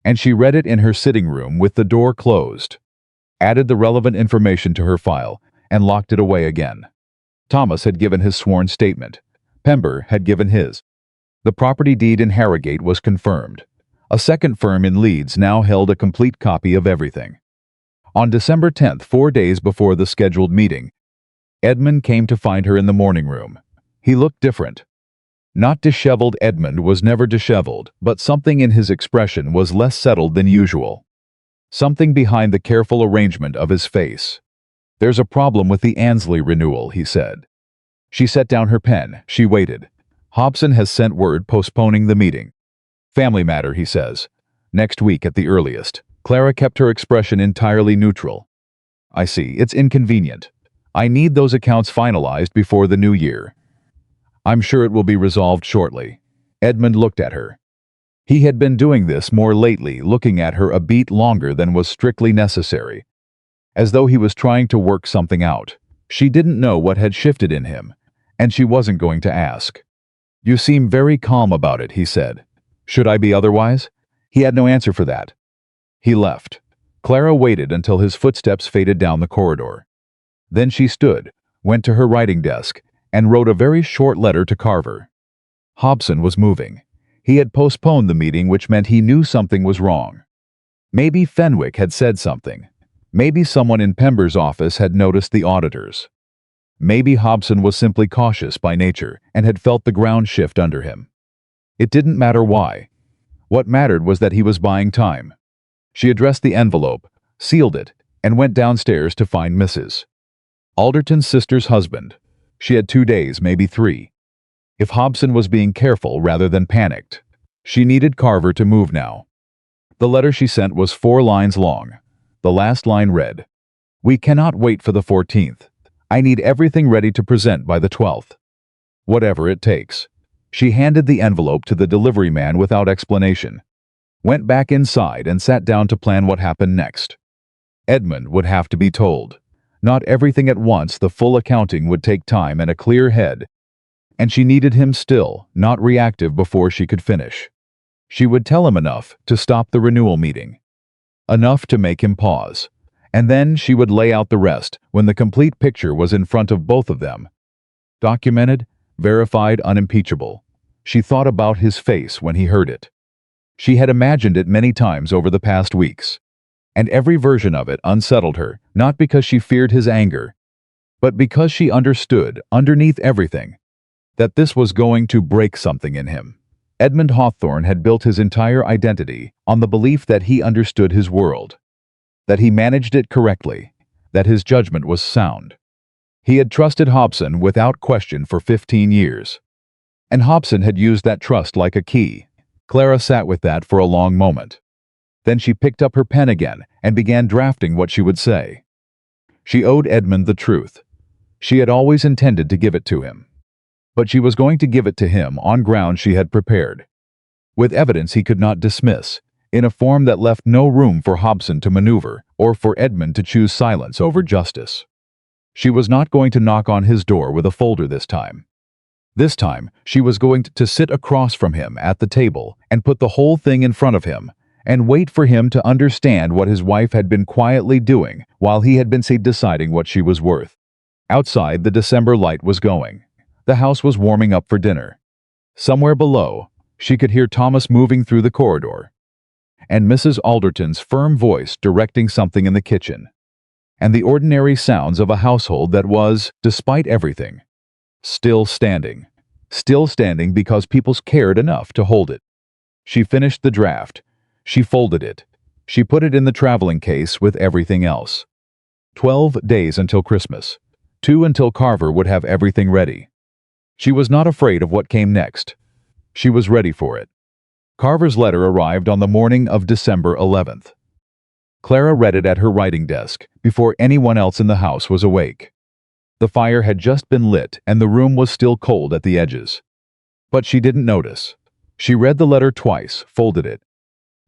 And she read it in her sitting room with the door closed, added the relevant information to her file, and locked it away again. Thomas had given his sworn statement. Pember had given his. The property deed in Harrogate was confirmed. A second firm in Leeds now held a complete copy of everything. On December 10th, 4 days before the scheduled meeting, Edmund came to find her in the morning room. He looked different. Not disheveled. Edmund was never disheveled, but something in his expression was less settled than usual. Something behind the careful arrangement of his face. "There's a problem with the Annesley renewal," he said. She set down her pen. She waited. "Hobson has sent word postponing the meeting. Family matter, he says. Next week at the earliest." Clara kept her expression entirely neutral. "I see. It's inconvenient. I need those accounts finalized before the new year. I'm sure it will be resolved shortly." Edmund looked at her. He had been doing this more lately, looking at her a beat longer than was strictly necessary, as though he was trying to work something out. She didn't know what had shifted in him, and she wasn't going to ask. "You seem very calm about it," he said. "Should I be otherwise?" He had no answer for that. He left. Clara waited until his footsteps faded down the corridor. Then she stood, went to her writing desk, and wrote a very short letter to Carver. Hobson was moving. He had postponed the meeting, which meant he knew something was wrong. Maybe Fenwick had said something. Maybe someone in Pember's office had noticed the auditors. Maybe Hobson was simply cautious by nature and had felt the ground shift under him. It didn't matter why. What mattered was that he was buying time. She addressed the envelope, sealed it, and went downstairs to find Mrs. Alderton's sister's husband. She had 2 days, maybe 3. If Hobson was being careful rather than panicked, she needed Carver to move now. The letter she sent was 4 lines long. The last line read, "We cannot wait for the 14th. I need everything ready to present by the 12th. Whatever it takes." She handed the envelope to the delivery man without explanation, went back inside and sat down to plan what happened next. Edmund would have to be told. Not everything at once. The full accounting would take time and a clear head, and she needed him still, not reactive, before she could finish. She would tell him enough to stop the renewal meeting, enough to make him pause, and then she would lay out the rest when the complete picture was in front of both of them. Documented, verified, unimpeachable. She thought about his face when he heard it. She had imagined it many times over the past weeks, and every version of it unsettled her, not because she feared his anger, but because she understood, underneath everything, that this was going to break something in him. Edmund Hawthorne had built his entire identity on the belief that he understood his world, that he managed it correctly, that his judgment was sound. He had trusted Hobson without question for 15 years, and Hobson had used that trust like a key. Clara sat with that for a long moment. Then she picked up her pen again and began drafting what she would say. She owed Edmund the truth. She had always intended to give it to him. But she was going to give it to him on ground she had prepared, with evidence he could not dismiss, in a form that left no room for Hobson to maneuver or for Edmund to choose silence over justice. She was not going to knock on his door with a folder this time. This time, she was going to sit across from him at the table and put the whole thing in front of him and wait for him to understand what his wife had been quietly doing while he had been deciding what she was worth. Outside, the December light was going. The house was warming up for dinner. Somewhere below, she could hear Thomas moving through the corridor, and Mrs. Alderton's firm voice directing something in the kitchen, and the ordinary sounds of a household that was, despite everything, still standing because people cared enough to hold it. She finished the draft. She folded it. She put it in the traveling case with everything else. 12 days until Christmas. 2 until Carver would have everything ready. She was not afraid of what came next. She was ready for it. Carver's letter arrived on the morning of December 11th. Clara read it at her writing desk before anyone else in the house was awake. The fire had just been lit and the room was still cold at the edges. But she didn't notice. She read the letter twice, folded it,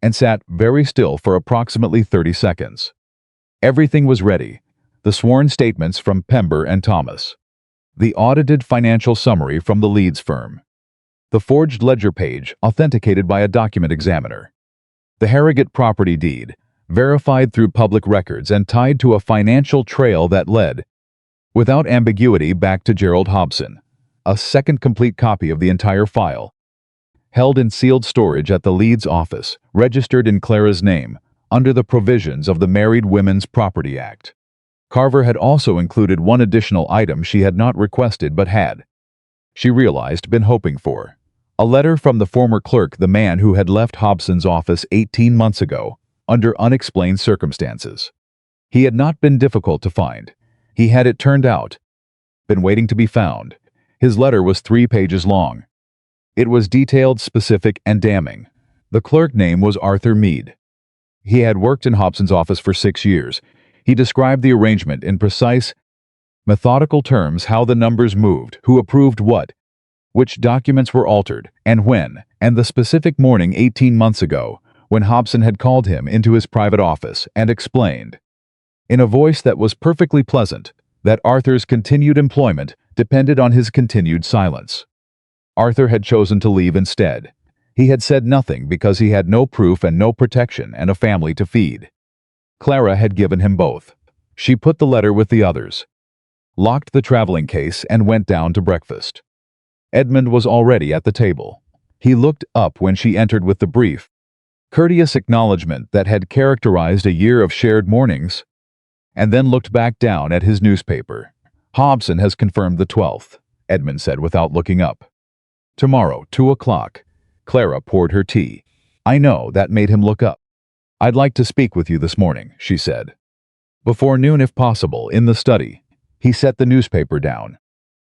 and sat very still for approximately 30 seconds. Everything was ready. The sworn statements from Pember and Thomas. The audited financial summary from the Leeds firm. The forged ledger page, authenticated by a document examiner. The Harrogate property deed, verified through public records and tied to a financial trail that led, without ambiguity, back to Gerald Hobson. A second complete copy of the entire file, held in sealed storage at the Leeds office, registered in Clara's name, under the provisions of the Married Women's Property Act. Carver had also included one additional item she had not requested but had, she realized, been hoping for. A letter from the former clerk, the man who had left Hobson's office 18 months ago, under unexplained circumstances. He had not been difficult to find. He had, it turned out, been waiting to be found. His letter was 3 pages long. It was detailed, specific, and damning. The clerk name was Arthur Mead. He had worked in Hobson's office for 6 years. He described the arrangement in precise, methodical terms: how the numbers moved, who approved what, which documents were altered, and when, and the specific morning 18 months ago, when Hobson had called him into his private office and explained, in a voice that was perfectly pleasant, that Arthur's continued employment depended on his continued silence. Arthur had chosen to leave instead. He had said nothing because he had no proof and no protection and a family to feed. Clara had given him both. She put the letter with the others, locked the traveling case, and went down to breakfast. Edmund was already at the table. He looked up when she entered with the brief, courteous acknowledgement that had characterized a year of shared mornings, and then looked back down at his newspaper. "Hobson has confirmed the 12th, Edmund said without looking up. "Tomorrow, 2 o'clock. Clara poured her tea. "I know," that made him look up. "I'd like to speak with you this morning," she said. "Before noon if possible, in the study." He set the newspaper down.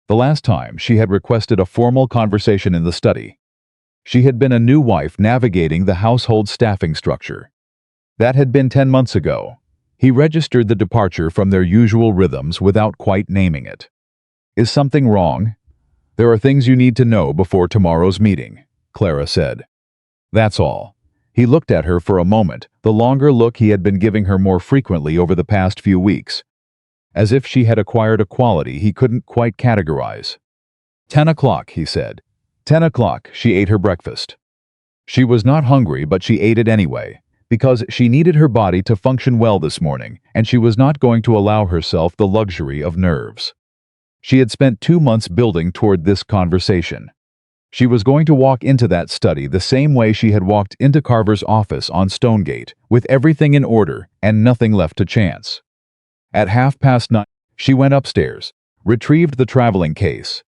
The last time she had requested a formal conversation in the study, she had been a new wife navigating the household staffing structure. That had been 10 months ago. He registered the departure from their usual rhythms without quite naming it. "Is something wrong?" "There are things you need to know before tomorrow's meeting," Clara said. "That's all." He looked at her for a moment, the longer look he had been giving her more frequently over the past few weeks, as if she had acquired a quality he couldn't quite categorize. 10 o'clock, he said. 10 o'clock, she ate her breakfast. She was not hungry, but she ate it anyway, because she needed her body to function well this morning, and she was not going to allow herself the luxury of nerves. She had spent 2 months building toward this conversation. She was going to walk into that study the same way she had walked into Carver's office on Stonegate, with everything in order and nothing left to chance. At 9:30, she went upstairs, retrieved the traveling case,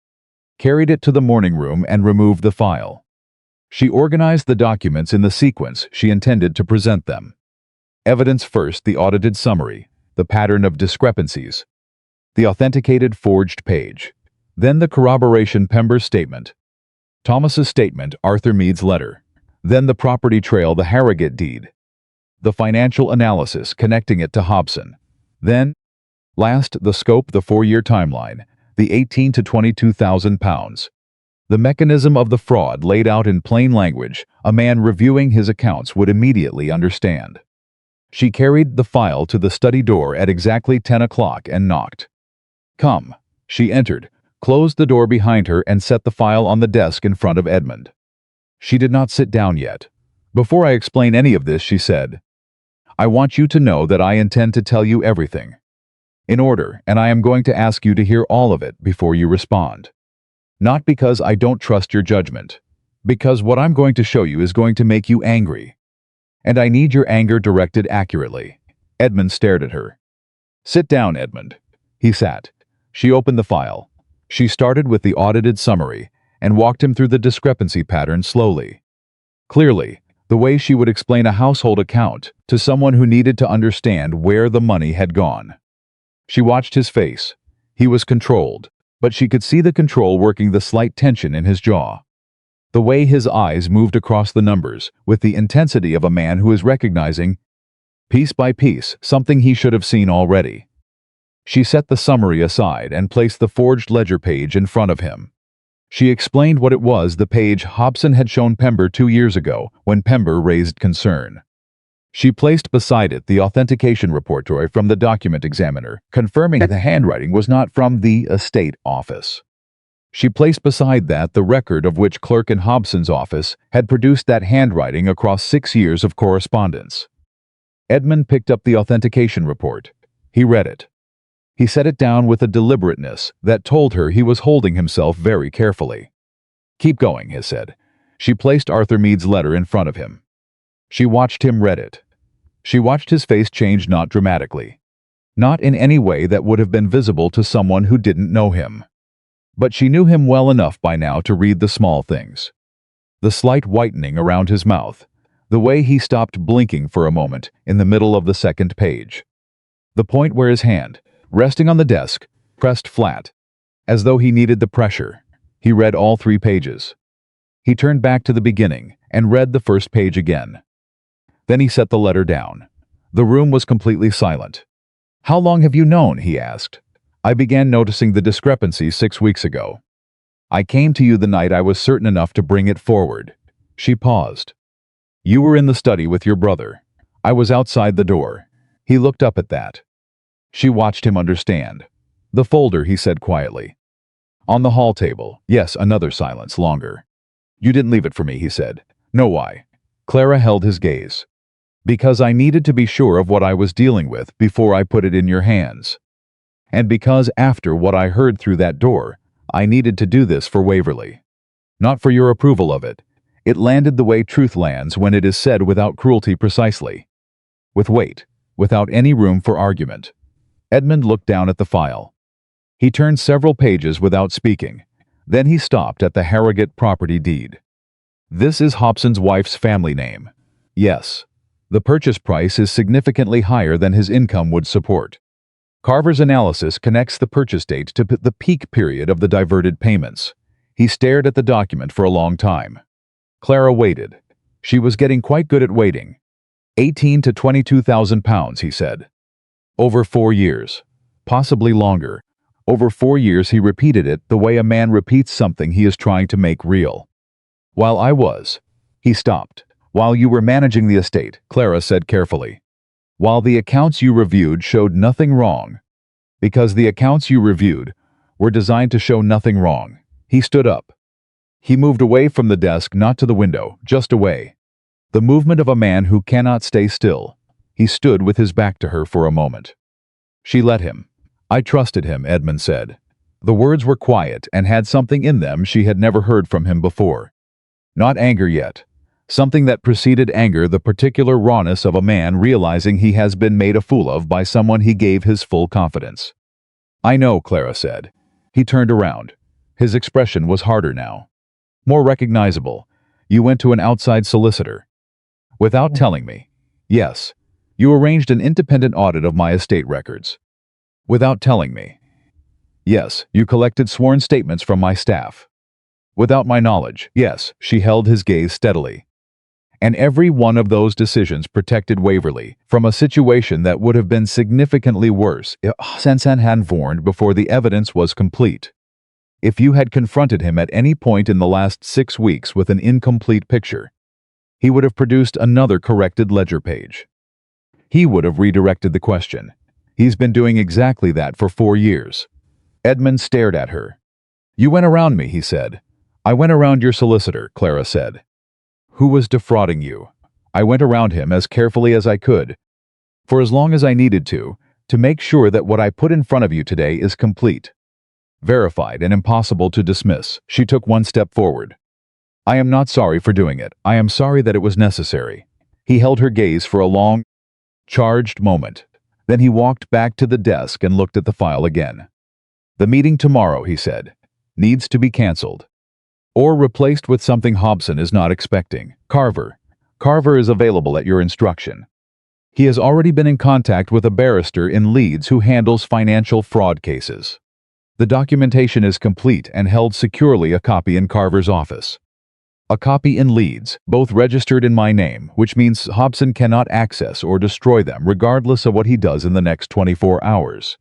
carried it to the morning room, and removed the file. She organized the documents in the sequence she intended to present them. Evidence first: the audited summary, the pattern of discrepancies, the authenticated forged page, then the corroboration Pember's statement, Thomas's statement, Arthur Mead's letter, then the property trail, the Harrogate deed, the financial analysis connecting it to Hobson, then, last, the scope, the 4-year timeline, the 18 to 22,000 pounds. The mechanism of the fraud laid out in plain language a man reviewing his accounts would immediately understand. She carried the file to the study door at exactly 10 o'clock and knocked. "Come." She entered, closed the door behind her, and set the file on the desk in front of Edmund. She did not sit down yet. "Before I explain any of this," she said, "I want you to know that I intend to tell you everything, in order, and I am going to ask you to hear all of it before you respond. Not because I don't trust your judgment, because what I'm going to show you is going to make you angry. And I need your anger directed accurately." Edmund stared at her. "Sit down, Edmund." He sat. She opened the file. She started with the audited summary and walked him through the discrepancy pattern slowly, clearly, the way she would explain a household account to someone who needed to understand where the money had gone. She watched his face. He was controlled, but she could see the control working the slight tension in his jaw. The way his eyes moved across the numbers, with the intensity of a man who is recognizing, piece by piece, something he should have seen already. She set the summary aside and placed the forged ledger page in front of him. She explained what it was, the page Hobson had shown Pember 2 years ago when Pember raised concern. She placed beside it the authentication report from the document examiner, confirming the handwriting was not from the estate office. She placed beside that the record of which clerk in Hobson's office had produced that handwriting across 6 years of correspondence. Edmund picked up the authentication report. He read it. He set it down with a deliberateness that told her he was holding himself very carefully. "Keep going," he said. She placed Arthur Meade's letter in front of him. She watched him read it. She watched his face change, not dramatically. Not in any way that would have been visible to someone who didn't know him. But she knew him well enough by now to read the small things. The slight whitening around his mouth, the way he stopped blinking for a moment in the middle of the second page. The point where his hand, resting on the desk, pressed flat, as though he needed the pressure. He read all 3 pages. He turned back to the beginning and read the first page again. Then he set the letter down. The room was completely silent. "How long have you known?" he asked. "I began noticing the discrepancy 6 weeks ago. I came to you the night I was certain enough to bring it forward." She paused. "You were in the study with your brother. I was outside the door." He looked up at that. She watched him understand. "The folder," he said quietly. "On the hall table." "Yes." Another silence, longer. "You didn't leave it for me," he said. "No, why?" Clara held his gaze. "Because I needed to be sure of what I was dealing with before I put it in your hands. And because after what I heard through that door, I needed to do this for Waverly. Not for your approval of it. It landed the way truth lands when it is said without cruelty, precisely. With weight, without any room for argument." Edmund looked down at the file. He turned several pages without speaking. Then he stopped at the Harrogate property deed. "This is Hobson's wife's family name." "Yes. The purchase price is significantly higher than his income would support. Carver's analysis connects the purchase date to the peak period of the diverted payments." He stared at the document for a long time. Clara waited. She was getting quite good at waiting. 18 to 22,000 pounds, he said. "Over 4 years. Possibly longer. Over 4 years," he repeated it the way a man repeats something he is trying to make real. "While I was..." He stopped. "While you were managing the estate," Clara said carefully. "While the accounts you reviewed showed nothing wrong." "Because the accounts you reviewed were designed to show nothing wrong." He stood up. He moved away from the desk, not to the window, just away. The movement of a man who cannot stay still. He stood with his back to her for a moment. She let him. "I trusted him," Edmund said. The words were quiet and had something in them she had never heard from him before. Not anger yet. Something that preceded anger, the particular rawness of a man realizing he has been made a fool of by someone he gave his full confidence. "I know," Clara said. He turned around. His expression was harder now. More recognizable. "You went to an outside solicitor." "Without telling me." "Yes. You arranged an independent audit of my estate records." "Without telling me." "Yes. You collected sworn statements from my staff." "Without my knowledge." "Yes." She held his gaze steadily. "And every one of those decisions protected Waverly from a situation that would have been significantly worse if Hobson had warned before the evidence was complete. If you had confronted him at any point in the last 6 weeks with an incomplete picture, he would have produced another corrected ledger page. He would have redirected the question. He's been doing exactly that for 4 years." Edmund stared at her. "You went around me," he said. "I went around your solicitor," Clara said. "Who was defrauding you. I went around him as carefully as I could, for as long as I needed to make sure that what I put in front of you today is complete. Verified and impossible to dismiss." She took one step forward. "I am not sorry for doing it. I am sorry that it was necessary." He held her gaze for a long, charged moment. Then he walked back to the desk and looked at the file again. "The meeting tomorrow," he said, "needs to be cancelled. Or replaced with something Hobson is not expecting. Carver. Carver is available at your instruction. He has already been in contact with a barrister in Leeds who handles financial fraud cases. The documentation is complete and held securely, a copy in Carver's office. A copy in Leeds, both registered in my name, which means Hobson cannot access or destroy them regardless of what he does in the next 24 hours.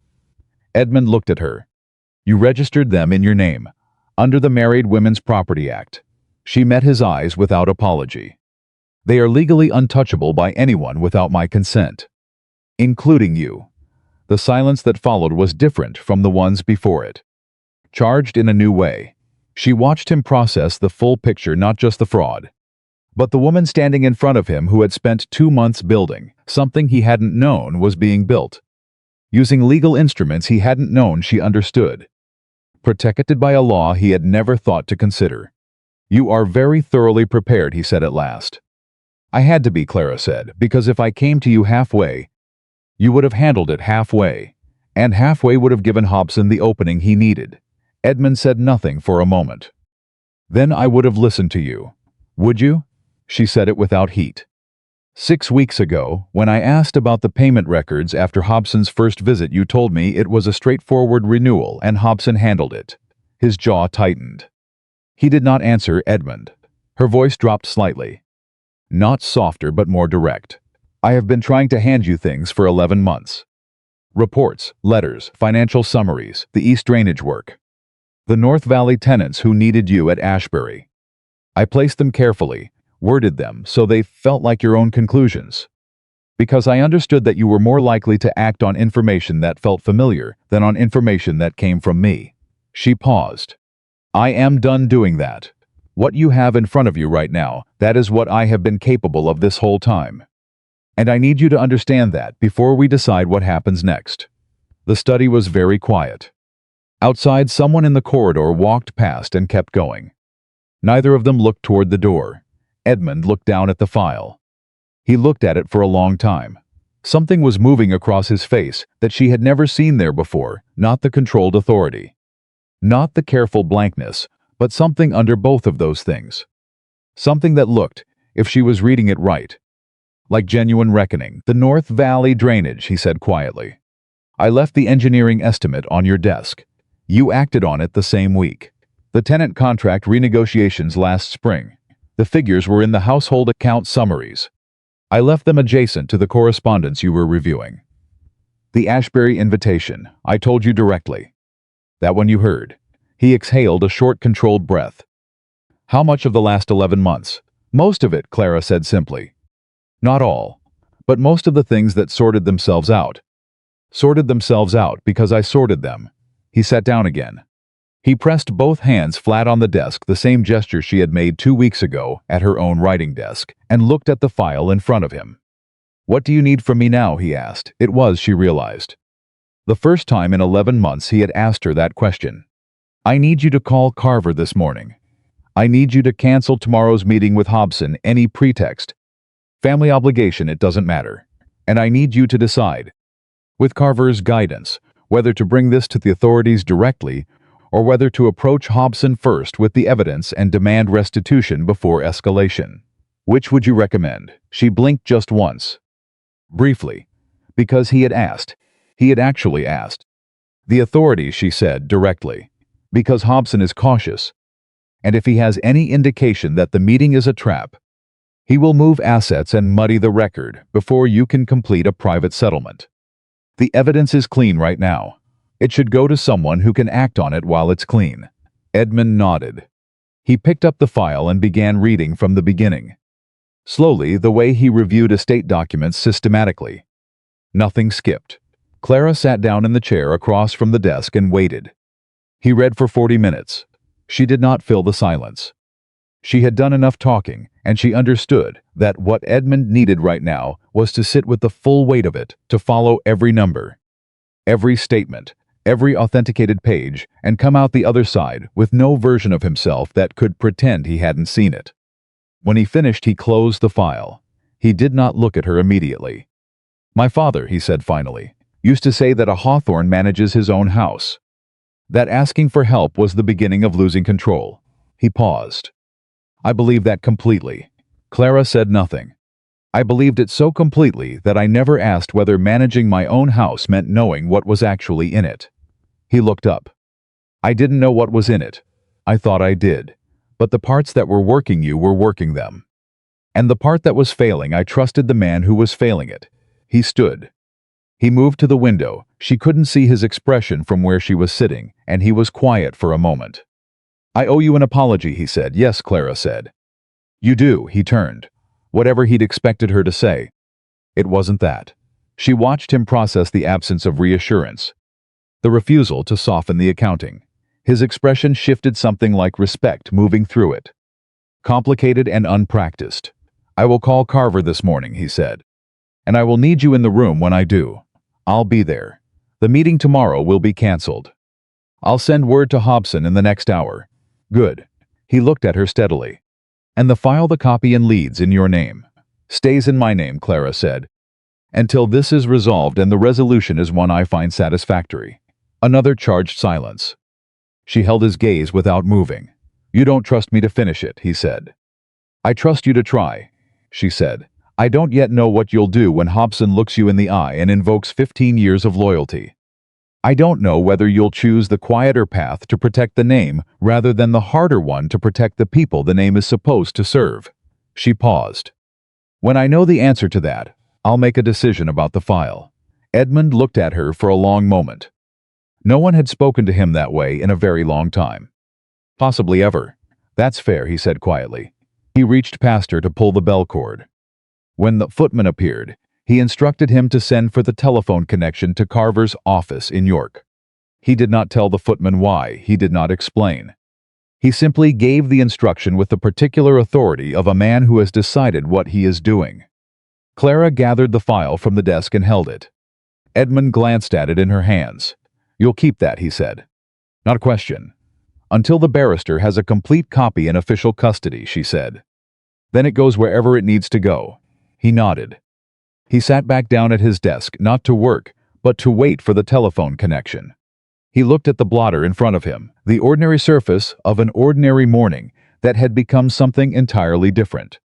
Edmund looked at her. You registered them in your name, under the Married Women's Property Act. She met his eyes without apology. They are legally untouchable by anyone without my consent, including you. The silence that followed was different from the ones before it. Charged in a new way, she watched him process the full picture, not just the fraud, but the woman standing in front of him who had spent 2 months building something he hadn't known was being built, using legal instruments he hadn't known she understood, protected by a law he had never thought to consider. You are very thoroughly prepared, he said at last. I had to be, Clara said, because if I came to you halfway, you would have handled it halfway, and halfway would have given Hobson the opening he needed. Edmund said nothing for a moment. Then I would have listened to you. Would you? She said it without heat. 6 weeks ago, when I asked about the payment records after Hobson's first visit, you told me it was a straightforward renewal and Hobson handled it. His jaw tightened. He did not answer Edmund. Her voice dropped slightly. Not softer, but more direct. I have been trying to hand you things for 11 months. Reports, letters, financial summaries, the East drainage work. The North Valley tenants who needed you at Ashbury. I placed them carefully, worded them so they felt like your own conclusions. Because I understood that you were more likely to act on information that felt familiar than on information that came from me. She paused. I am done doing that. What you have in front of you right now, that is what I have been capable of this whole time. And I need you to understand that before we decide what happens next. The study was very quiet. Outside, someone in the corridor walked past and kept going. Neither of them looked toward the door. Edmund looked down at the file. He looked at it for a long time. Something was moving across his face that she had never seen there before, not the controlled authority. Not the careful blankness, but something under both of those things. Something that looked, if she was reading it right, like genuine reckoning. The North Valley drainage, he said quietly. I left the engineering estimate on your desk. You acted on it the same week. The tenant contract renegotiations last spring. The figures were in the household account summaries. I left them adjacent to the correspondence you were reviewing. The Ashbury invitation, I told you directly. That one you heard. He exhaled a short, controlled breath. How much of the last 11 months? Most of it, Clara said simply. Not all, but most of the things that sorted themselves out. Sorted themselves out because I sorted them. He sat down again. He pressed both hands flat on the desk, the same gesture she had made 2 weeks ago at her own writing desk, and looked at the file in front of him. What do you need from me now? He asked. It was, she realized, the first time in 11 months he had asked her that question. I need you to call Carver this morning. I need you to cancel tomorrow's meeting with Hobson, any pretext. Family obligation, it doesn't matter. And I need you to decide, with Carver's guidance, whether to bring this to the authorities directly or whether to approach Hobson first with the evidence and demand restitution before escalation. Which would you recommend? She blinked just once. Briefly. Because he had asked. He had actually asked. The authorities, she said directly. Because Hobson is cautious. And if he has any indication that the meeting is a trap, he will move assets and muddy the record before you can complete a private settlement. The evidence is clean right now. It should go to someone who can act on it while it's clean. Edmund nodded. He picked up the file and began reading from the beginning. Slowly, the way he reviewed estate documents systematically. Nothing skipped. Clara sat down in the chair across from the desk and waited. He read for 40 minutes. She did not fill the silence. She had done enough talking, and she understood that what Edmund needed right now was to sit with the full weight of it, to follow every number, every statement, every authenticated page, and come out the other side with no version of himself that could pretend he hadn't seen it. When he finished, he closed the file. He did not look at her immediately. My father, he said finally, used to say that a Hawthorne manages his own house. That asking for help was the beginning of losing control. He paused. I believe that completely. Clara said nothing. I believed it so completely that I never asked whether managing my own house meant knowing what was actually in it. He looked up. I didn't know what was in it. I thought I did. But the parts that were working you were working them. And the part that was failing, I trusted the man who was failing it. He stood. He moved to the window. She couldn't see his expression from where she was sitting, and he was quiet for a moment. "I owe you an apology," he said. "Yes," Clara said. "You do," he turned. Whatever he'd expected her to say. It wasn't that. She watched him process the absence of reassurance, the refusal to soften the accounting. His expression shifted, something like respect moving through it. Complicated and unpracticed. "I will call Carver this morning," he said. "And I will need you in the room when I do. I'll be there. The meeting tomorrow will be cancelled. I'll send word to Hobson in the next hour." "Good." He looked at her steadily. "And the file, the copy and leads in your name." "Stays in my name," Clara said. "Until this is resolved, and the resolution is one I find satisfactory." Another charged silence. She held his gaze without moving. "You don't trust me to finish it," he said. "I trust you to try," she said. "I don't yet know what you'll do when Hobson looks you in the eye and invokes 15 years of loyalty. I don't know whether you'll choose the quieter path to protect the name rather than the harder one to protect the people the name is supposed to serve." She paused. "When I know the answer to that, I'll make a decision about the file." Edmund looked at her for a long moment. No one had spoken to him that way in a very long time. Possibly ever. "That's fair," he said quietly. He reached past her to pull the bell cord. When the footman appeared, he instructed him to send for the telephone connection to Carver's office in York. He did not tell the footman why, he did not explain. He simply gave the instruction with the particular authority of a man who has decided what he is doing. Clara gathered the file from the desk and held it. Edmund glanced at it in her hands. "You'll keep that," he said. "Not a question. Until the barrister has a complete copy in official custody," she said. "Then it goes wherever it needs to go." He nodded. He sat back down at his desk, not to work, but to wait for the telephone connection. He looked at the blotter in front of him, the ordinary surface of an ordinary morning that had become something entirely different.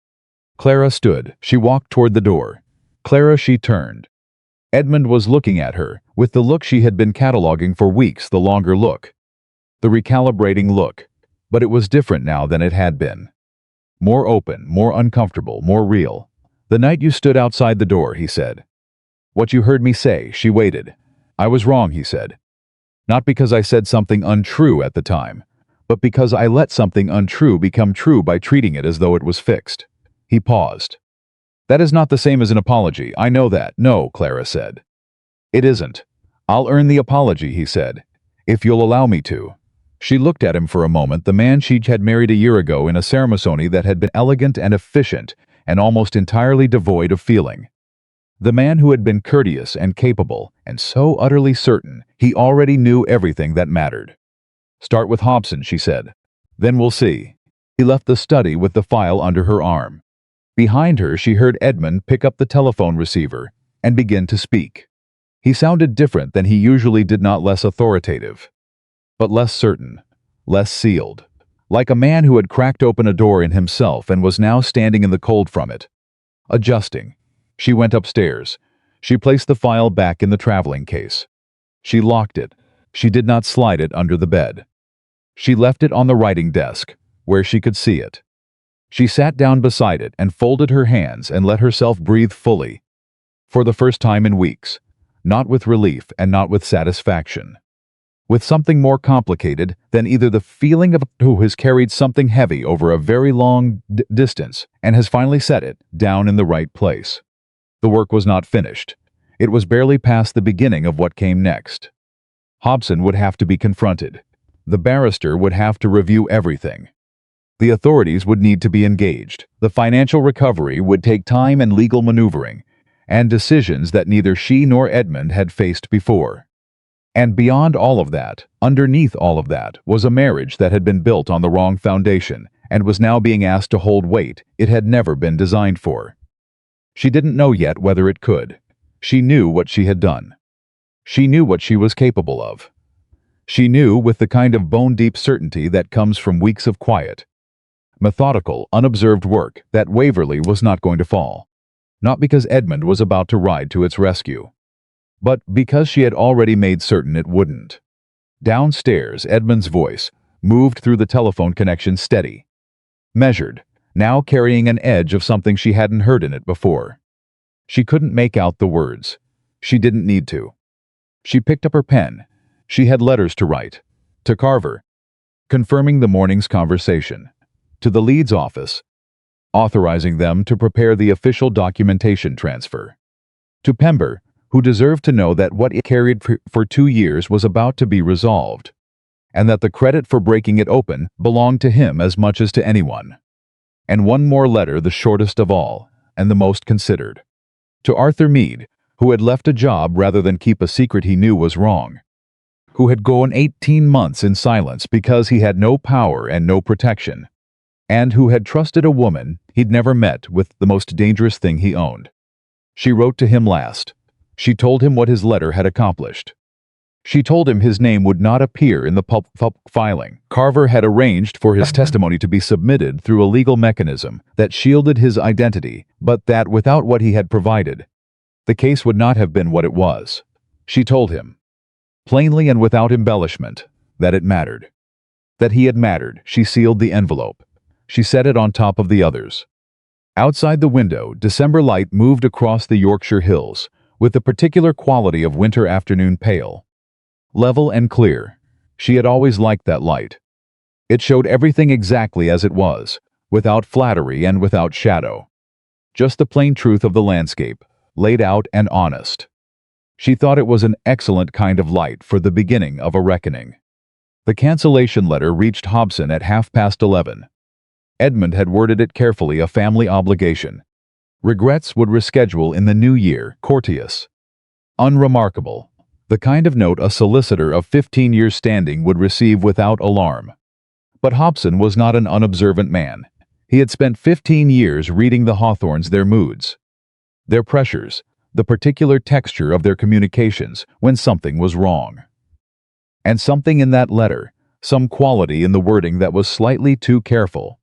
Clara stood. She walked toward the door. "Clara," she turned. Edmund was looking at her, with the look she had been cataloging for weeks, the longer look. The recalibrating look. But it was different now than it had been. More open, more uncomfortable, more real. "The night you stood outside the door," he said. "What you heard me say." She waited. "I was wrong," he said. "Not because I said something untrue at the time, but because I let something untrue become true by treating it as though it was fixed." He paused. "That is not the same as an apology. I know that." "No," Clara said. "It isn't. I'll earn the apology," he said, "if you'll allow me to." She looked at him for a moment, the man she had married a year ago in a ceremony that had been elegant and efficient and almost entirely devoid of feeling. The man who had been courteous and capable, and so utterly certain he already knew everything that mattered. "Start with Hobson," she said. "Then we'll see." He left the study with the file under her arm. Behind her, she heard Edmund pick up the telephone receiver and begin to speak. He sounded different than he usually did, not less authoritative, but less certain, less sealed. Like a man who had cracked open a door in himself and was now standing in the cold from it. Adjusting. She went upstairs. She placed the file back in the traveling case. She locked it. She did not slide it under the bed. She left it on the writing desk, where she could see it. She sat down beside it and folded her hands and let herself breathe fully. For the first time in weeks. Not with relief and not with satisfaction. With something more complicated than either the feeling of who has carried something heavy over a very long distance and has finally set it down in the right place. The work was not finished. It was barely past the beginning of what came next. Hobson would have to be confronted. The barrister would have to review everything. The authorities would need to be engaged. The financial recovery would take time and legal maneuvering, and decisions that neither she nor Edmund had faced before. And beyond all of that, underneath all of that, was a marriage that had been built on the wrong foundation and was now being asked to hold weight it had never been designed for. She didn't know yet whether it could. She knew what she had done. She knew what she was capable of. She knew with the kind of bone-deep certainty that comes from weeks of quiet, methodical, unobserved work that Waverly was not going to fall. Not because Edmund was about to ride to its rescue, but because she had already made certain it wouldn't. Downstairs, Edmund's voice moved through the telephone connection, steady, measured, now carrying an edge of something she hadn't heard in it before. She couldn't make out the words. She didn't need to. She picked up her pen. She had letters to write. To Carver, confirming the morning's conversation. To the Leeds office, authorizing them to prepare the official documentation transfer. To Pember, who deserved to know that what it carried for 2 years was about to be resolved, and that the credit for breaking it open belonged to him as much as to anyone. And one more letter, the shortest of all, and the most considered. To Arthur Meade, who had left a job rather than keep a secret he knew was wrong. Who had gone 18 months in silence because he had no power and no protection. And who had trusted a woman he'd never met with the most dangerous thing he owned. She wrote to him last. She told him what his letter had accomplished. She told him his name would not appear in the pulp filing. Carver had arranged for his testimony to be submitted through a legal mechanism that shielded his identity, but that without what he had provided, the case would not have been what it was. She told him, plainly and without embellishment, that it mattered. That he had mattered. She sealed the envelope. She set it on top of the others. Outside the window, December light moved across the Yorkshire hills, with the particular quality of winter afternoon pale. Level and clear. She had always liked that light. It showed everything exactly as it was, without flattery and without shadow. Just the plain truth of the landscape, laid out and honest. She thought it was an excellent kind of light for the beginning of a reckoning. The cancellation letter reached Hobson at 11:30. Edmund had worded it carefully, a family obligation. Regrets would reschedule in the new year, courteous. Unremarkable. The kind of note a solicitor of 15 years' standing would receive without alarm. But Hobson was not an unobservant man. He had spent 15 years reading the Hawthornes, their moods, their pressures, the particular texture of their communications when something was wrong. And something in that letter, some quality in the wording that was slightly too careful,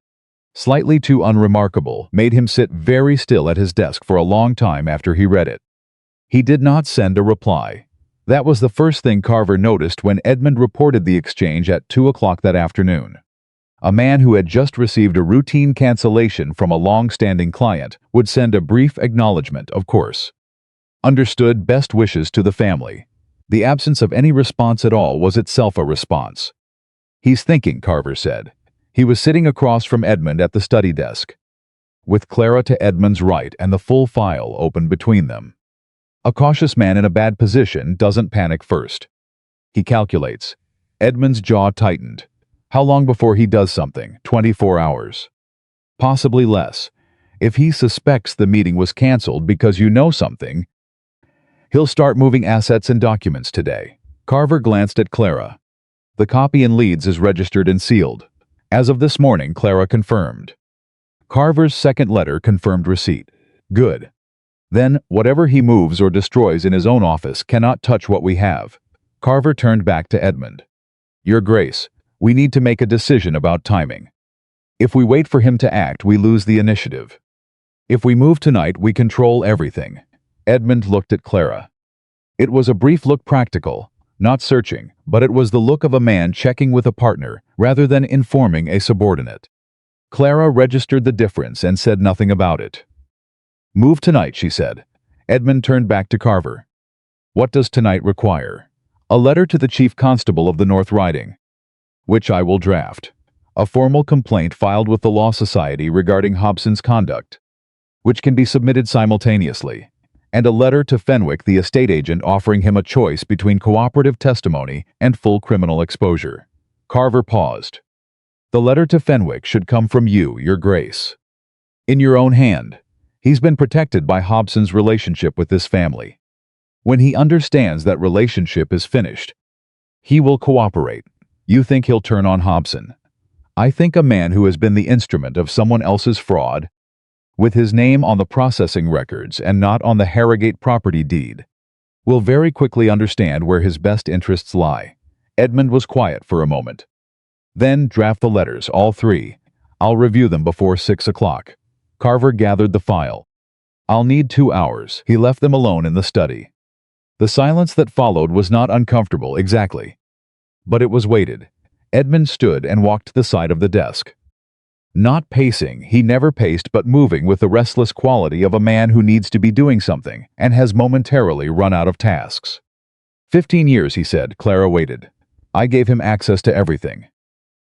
slightly too unremarkable, made him sit very still at his desk for a long time after he read it. He did not send a reply. That was the first thing Carver noticed when Edmund reported the exchange at 2 o'clock that afternoon. A man who had just received a routine cancellation from a long-standing client would send a brief acknowledgement, of course. Understood, best wishes to the family. The absence of any response at all was itself a response. He's thinking, Carver said. He was sitting across from Edmund at the study desk, with Clara to Edmund's right and the full file open between them. A cautious man in a bad position doesn't panic first. He calculates. Edmund's jaw tightened. How long before he does something? 24 hours. Possibly less. If he suspects the meeting was canceled because you know something, he'll start moving assets and documents today. Carver glanced at Clara. The copy in Leeds is registered and sealed. As of this morning, Clara confirmed. Carver's second letter confirmed receipt. Good. Then, whatever he moves or destroys in his own office cannot touch what we have. Carver turned back to Edmund. Your Grace, we need to make a decision about timing. If we wait for him to act, we lose the initiative. If we move tonight, we control everything. Edmund looked at Clara. It was a brief look, practical, not searching, but it was the look of a man checking with a partner rather than informing a subordinate. Clara registered the difference and said nothing about it. Move tonight, she said. Edmund turned back to Carver. What does tonight require? A letter to the Chief Constable of the North Riding, which I will draft. A formal complaint filed with the Law Society regarding Hobson's conduct, which can be submitted simultaneously, and a letter to Fenwick, the estate agent, offering him a choice between cooperative testimony and full criminal exposure. Carver paused. The letter to Fenwick should come from you, Your Grace. In your own hand. He's been protected by Hobson's relationship with this family. When he understands that relationship is finished, he will cooperate. You think he'll turn on Hobson. I think a man who has been the instrument of someone else's fraud, with his name on the processing records and not on the Harrogate property deed, will very quickly understand where his best interests lie. Edmund was quiet for a moment. Then draft the letters, all 3. I'll review them before 6 o'clock. Carver gathered the file. I'll need 2 hours. He left them alone in the study. The silence that followed was not uncomfortable, exactly. But it was weighted. Edmund stood and walked to the side of the desk. Not pacing, he never paced, but moving with the restless quality of a man who needs to be doing something and has momentarily run out of tasks. 15 years, he said. Clara waited. I gave him access to everything.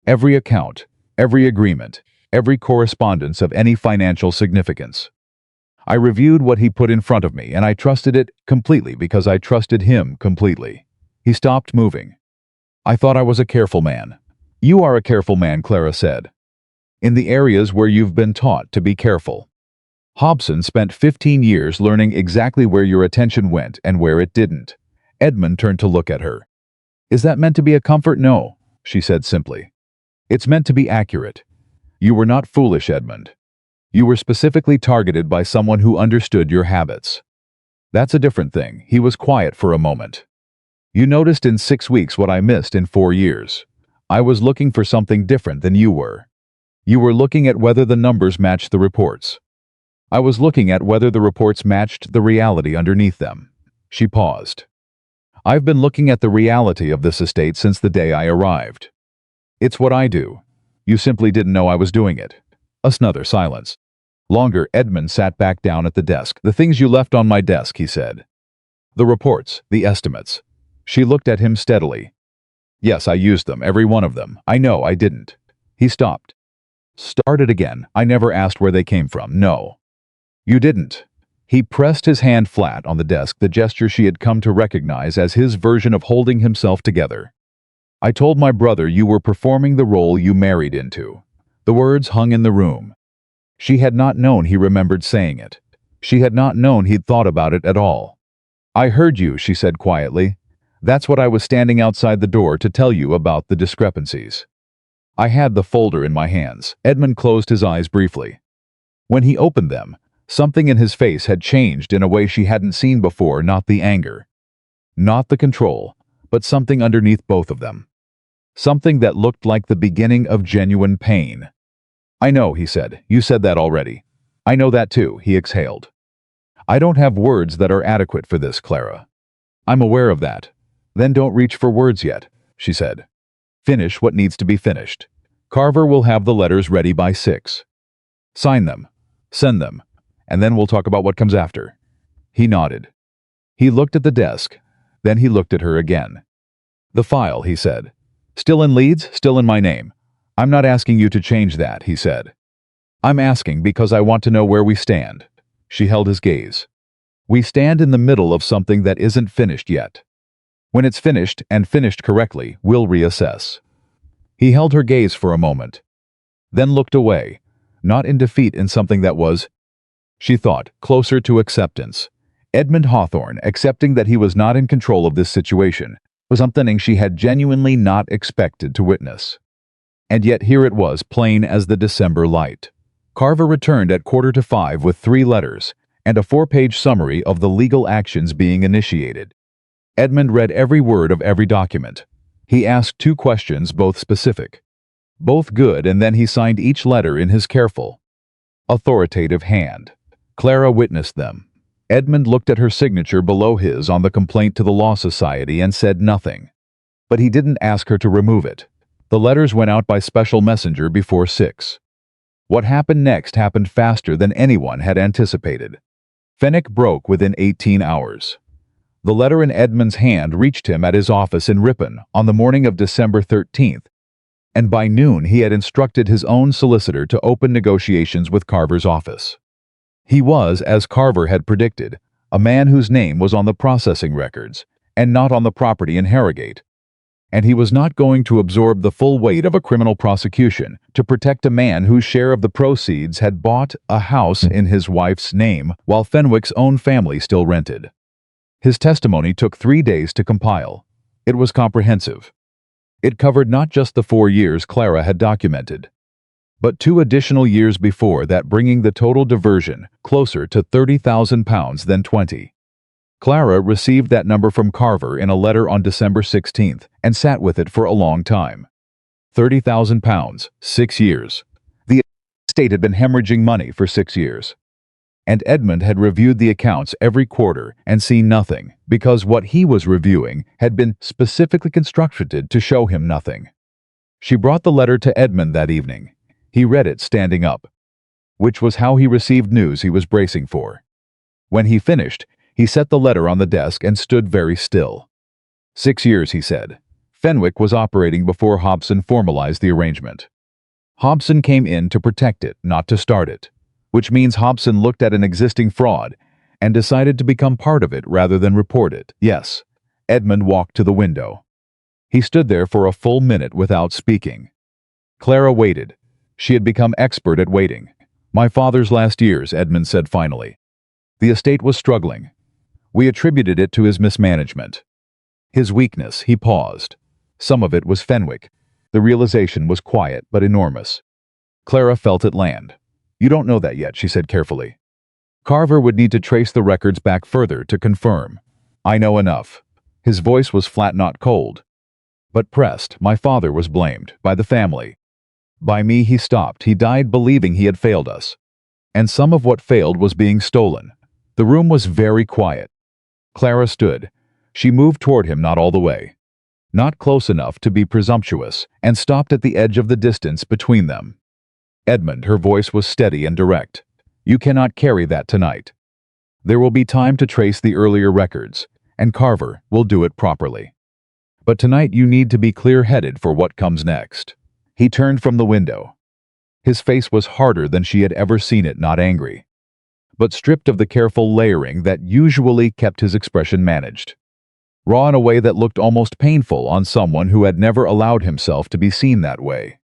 Every account, every agreement, every correspondence of any financial significance. I reviewed what he put in front of me, and I trusted it completely because I trusted him completely. He stopped moving. I thought I was a careful man. You are a careful man, Clara said. In the areas where you've been taught to be careful. Hobson spent 15 years learning exactly where your attention went and where it didn't. Edmund turned to look at her. Is that meant to be a comfort? No, she said simply. It's meant to be accurate. You were not foolish, Edmund. You were specifically targeted by someone who understood your habits. That's a different thing. He was quiet for a moment. You noticed in 6 weeks what I missed in 4 years. I was looking for something different than you were. You were looking at whether the numbers matched the reports. I was looking at whether the reports matched the reality underneath them. She paused. I've been looking at the reality of this estate since the day I arrived. It's what I do. You simply didn't know I was doing it. Another silence. Longer. Edmund sat back down at the desk. The things you left on my desk, he said. The reports, the estimates. She looked at him steadily. Yes, I used them, every one of them. I know I didn't. He stopped. Started again. I never asked where they came from. No. You didn't. He pressed his hand flat on the desk, the gesture she had come to recognize as his version of holding himself together. I told my brother you were performing the role you married into. The words hung in the room. She had not known he remembered saying it. She had not known he'd thought about it at all. I heard you, she said quietly. That's what I was standing outside the door to tell you about the discrepancies. I had the folder in my hands. Edmund closed his eyes briefly. When he opened them, something in his face had changed in a way she hadn't seen before, not the anger, not the control, but something underneath both of them. Something that looked like the beginning of genuine pain. I know, he said. You said that already. I know that too, he exhaled. I don't have words that are adequate for this, Clara. I'm aware of that. Then don't reach for words yet, she said. Finish what needs to be finished. Carver will have the letters ready by 6. Sign them. Send them. And then we'll talk about what comes after. He nodded. He looked at the desk. Then he looked at her again. The file, he said. Still in Leeds, still in my name. I'm not asking you to change that, he said. I'm asking because I want to know where we stand. She held his gaze. We stand in the middle of something that isn't finished yet. When it's finished, and finished correctly, we'll reassess. He held her gaze for a moment, then looked away, not in defeat, in something that was, she thought, closer to acceptance. Edmund Hawthorne, accepting that he was not in control of this situation, was something she had genuinely not expected to witness. And yet here it was, plain as the December light. Carver returned at 4:45 with 3 letters and a 4-page summary of the legal actions being initiated. Edmund read every word of every document. He asked 2 questions, both specific, both good, and then he signed each letter in his careful, authoritative hand. Clara witnessed them. Edmund looked at her signature below his on the complaint to the Law Society and said nothing. But he didn't ask her to remove it. The letters went out by special messenger before 6. What happened next happened faster than anyone had anticipated. Fenwick broke within 18 hours. The letter in Edmund's hand reached him at his office in Ripon on the morning of December 13th, and by noon he had instructed his own solicitor to open negotiations with Carver's office. He was, as Carver had predicted, a man whose name was on the processing records, and not on the property in Harrogate. And he was not going to absorb the full weight of a criminal prosecution to protect a man whose share of the proceeds had bought a house in his wife's name while Fenwick's own family still rented. His testimony took 3 days to compile. It was comprehensive. It covered not just the 4 years Clara had documented, but 2 additional years before that, bringing the total diversion closer to £30,000 than 20. Clara received that number from Carver in a letter on December 16th and sat with it for a long time. £30,000, 6 years. The estate had been hemorrhaging money for 6 years. And Edmund had reviewed the accounts every quarter and seen nothing, because what he was reviewing had been specifically constructed to show him nothing. She brought the letter to Edmund that evening. He read it standing up, which was how he received news he was bracing for. When he finished, he set the letter on the desk and stood very still. 6 years, he said. Fenwick was operating before Hobson formalized the arrangement. Hobson came in to protect it, not to start it, which means Hobson looked at an existing fraud and decided to become part of it rather than report it. Yes. Edmund walked to the window. He stood there for a full minute without speaking. Clara waited. She had become expert at waiting. My father's last years, Edmund said finally. The estate was struggling. We attributed it to his mismanagement. His weakness, he paused. Some of it was Fenwick. The realization was quiet but enormous. Clara felt it land. You don't know that yet, she said carefully. Carver would need to trace the records back further to confirm. I know enough. His voice was flat, not cold. But pressed. My father was blamed. By the family. By me. He stopped. He died believing he had failed us. And some of what failed was being stolen. The room was very quiet. Clara stood. She moved toward him, not all the way. Not close enough to be presumptuous, and stopped at the edge of the distance between them. Edmund, her voice was steady and direct. You cannot carry that tonight. There will be time to trace the earlier records, and Carver will do it properly. But tonight you need to be clear-headed for what comes next. He turned from the window. His face was harder than she had ever seen it, not angry, but stripped of the careful layering that usually kept his expression managed. Raw in a way that looked almost painful on someone who had never allowed himself to be seen that way.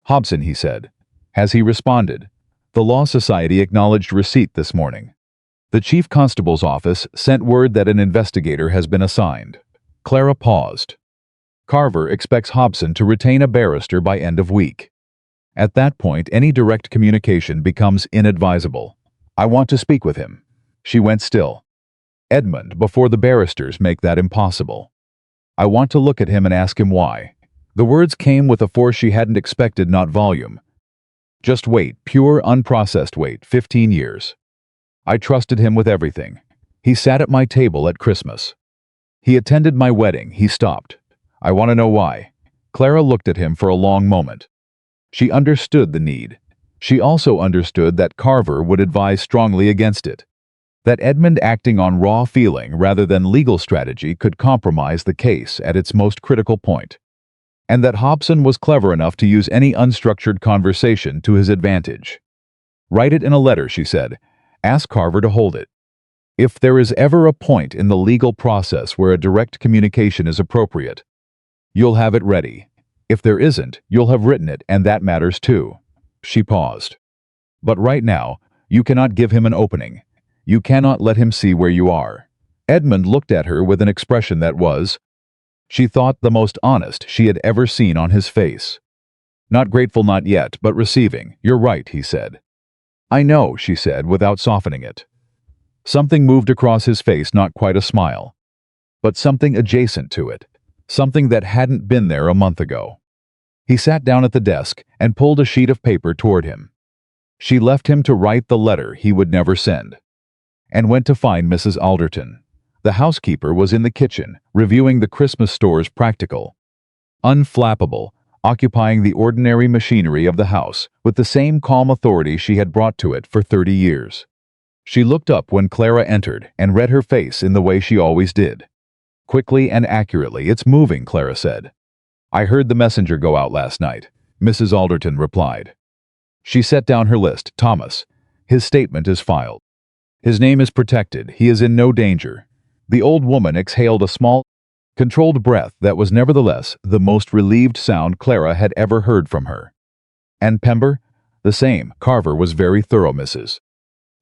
Hobson, he said. As he responded, the Law Society acknowledged receipt this morning. The Chief Constable's office sent word that an investigator has been assigned. Clara paused. Carver expects Hobson to retain a barrister by end of week. At that point, any direct communication becomes inadvisable. I want to speak with him. She went still. Edmund, before the barristers make that impossible. I want to look at him and ask him why. The words came with a force she hadn't expected, not volume. Just wait, pure, unprocessed wait, 15 years. I trusted him with everything. He sat at my table at Christmas. He attended my wedding. He stopped. I want to know why. Clara looked at him for a long moment. She understood the need. She also understood that Carver would advise strongly against it. That Edmund acting on raw feeling rather than legal strategy could compromise the case at its most critical point. And that Hobson was clever enough to use any unstructured conversation to his advantage. Write it in a letter, she said. Ask Carver to hold it. If there is ever a point in the legal process where a direct communication is appropriate, you'll have it ready. If there isn't, you'll have written it, and that matters too. She paused. But right now, you cannot give him an opening. You cannot let him see where you are. Edmund looked at her with an expression that was, she thought, the most honest she had ever seen on his face. Not grateful, not yet, but receiving. You're right, he said. I know, she said, without softening it. Something moved across his face, not quite a smile, but something adjacent to it, something that hadn't been there a month ago. He sat down at the desk and pulled a sheet of paper toward him. She left him to write the letter he would never send, and went to find Mrs. Alderton. The housekeeper was in the kitchen, reviewing the Christmas store's practical, unflappable, occupying the ordinary machinery of the house with the same calm authority she had brought to it for 30 years. She looked up when Clara entered and read her face in the way she always did. Quickly and accurately. It's moving, Clara said. I heard the messenger go out last night, Mrs. Alderton replied. She set down her list. Thomas. His statement is filed. His name is protected. He is in no danger. The old woman exhaled a small, controlled breath that was nevertheless the most relieved sound Clara had ever heard from her. And Pember? The same. Carver was very thorough, Mrs.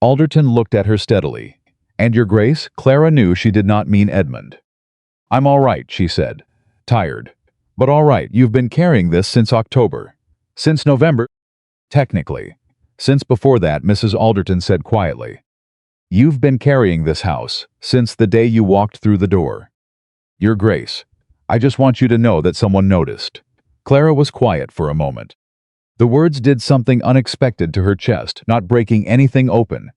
Alderton looked at her steadily. And your grace? Clara knew she did not mean Edmund. I'm all right, she said. Tired. But all right, you've been carrying this since October. Since November? Technically. Since before that, Mrs. Alderton said quietly. You've been carrying this house since the day you walked through the door. Your grace, I just want you to know that someone noticed. Clara was quiet for a moment. The words did something unexpected to her chest, not breaking anything open,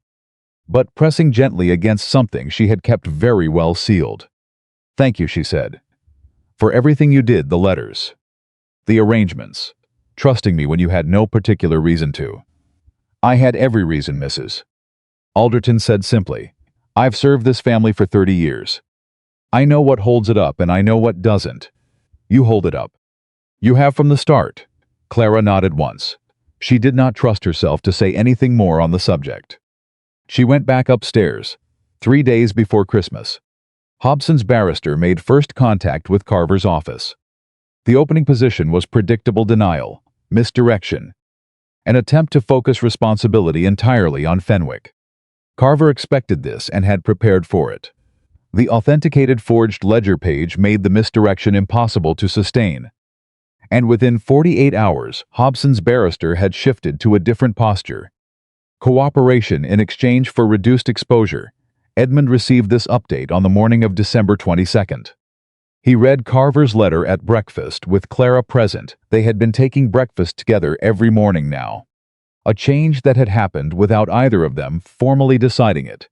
but pressing gently against something she had kept very well sealed. Thank you, she said. For everything you did, the letters, the arrangements. trusting me when you had no particular reason to. I had every reason, Mrs. Alderton said simply. I've served this family for 30 years. I know what holds it up and I know what doesn't. You hold it up. You have from the start. Clara nodded once. She did not trust herself to say anything more on the subject. She went back upstairs. 3 days before Christmas, Hobson's barrister made first contact with Carver's office. The opening position was predictable denial, misdirection, an attempt to focus responsibility entirely on Fenwick. Carver expected this and had prepared for it. The authenticated forged ledger page made the misdirection impossible to sustain. And within 48 hours, Hobson's barrister had shifted to a different posture. Cooperation in exchange for reduced exposure. Edmund received this update on the morning of December 22nd. He read Carver's letter at breakfast with Clara present. They had been taking breakfast together every morning now. A change that had happened without either of them formally deciding it.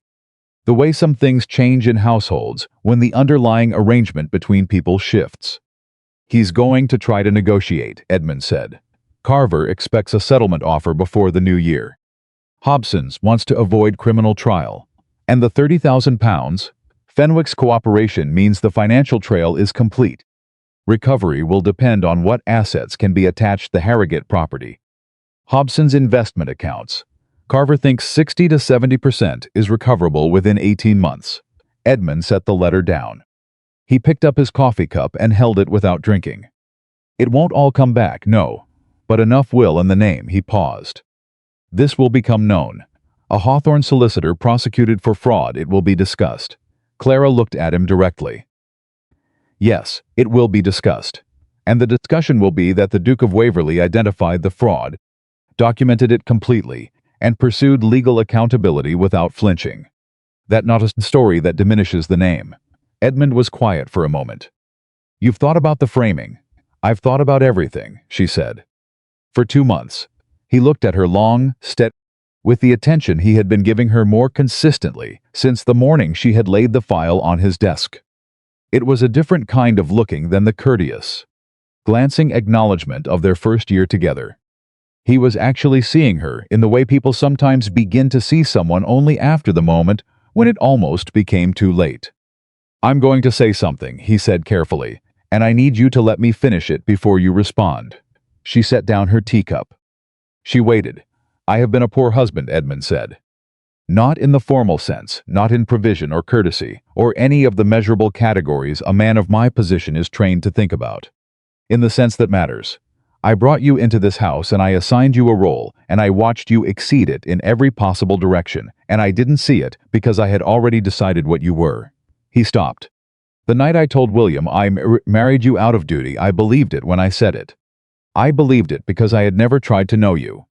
The way some things change in households when the underlying arrangement between people shifts. He's going to try to negotiate, Edmund said. Carver expects a settlement offer before the new year. Hobson's wants to avoid criminal trial. And the £30,000? Fenwick's cooperation means the financial trail is complete. Recovery will depend on what assets can be attached to the Harrogate property. Hobson's investment accounts. Carver thinks 60 to 70% is recoverable within 18 months. Edmund set the letter down. He picked up his coffee cup and held it without drinking. It won't all come back, no. But enough will in the name, he paused. This will become known. A Hawthorne solicitor prosecuted for fraud, it will be discussed. Clara looked at him directly. Yes, it will be discussed. And the discussion will be that the Duke of Waverly identified the fraud, documented it completely, and pursued legal accountability without flinching. That not a story that diminishes the name. Edmund was quiet for a moment. You've thought about the framing. I've thought about everything, she said. For 2 months. He looked at her long, steady, with the attention he had been giving her more consistently since the morning she had laid the file on his desk. It was a different kind of looking than the courteous, glancing acknowledgement of their first year together. He was actually seeing her in the way people sometimes begin to see someone only after the moment when it almost became too late. I'm going to say something, he said carefully, and I need you to let me finish it before you respond. She set down her teacup. She waited. I have been a poor husband, Edmund said. Not in the formal sense, not in provision or courtesy, or any of the measurable categories a man of my position is trained to think about. In the sense that matters. I brought you into this house and I assigned you a role, and I watched you exceed it in every possible direction, and I didn't see it because I had already decided what you were. He stopped. The night I told William I married you out of duty, I believed it when I said it. I believed it because I had never tried to know you.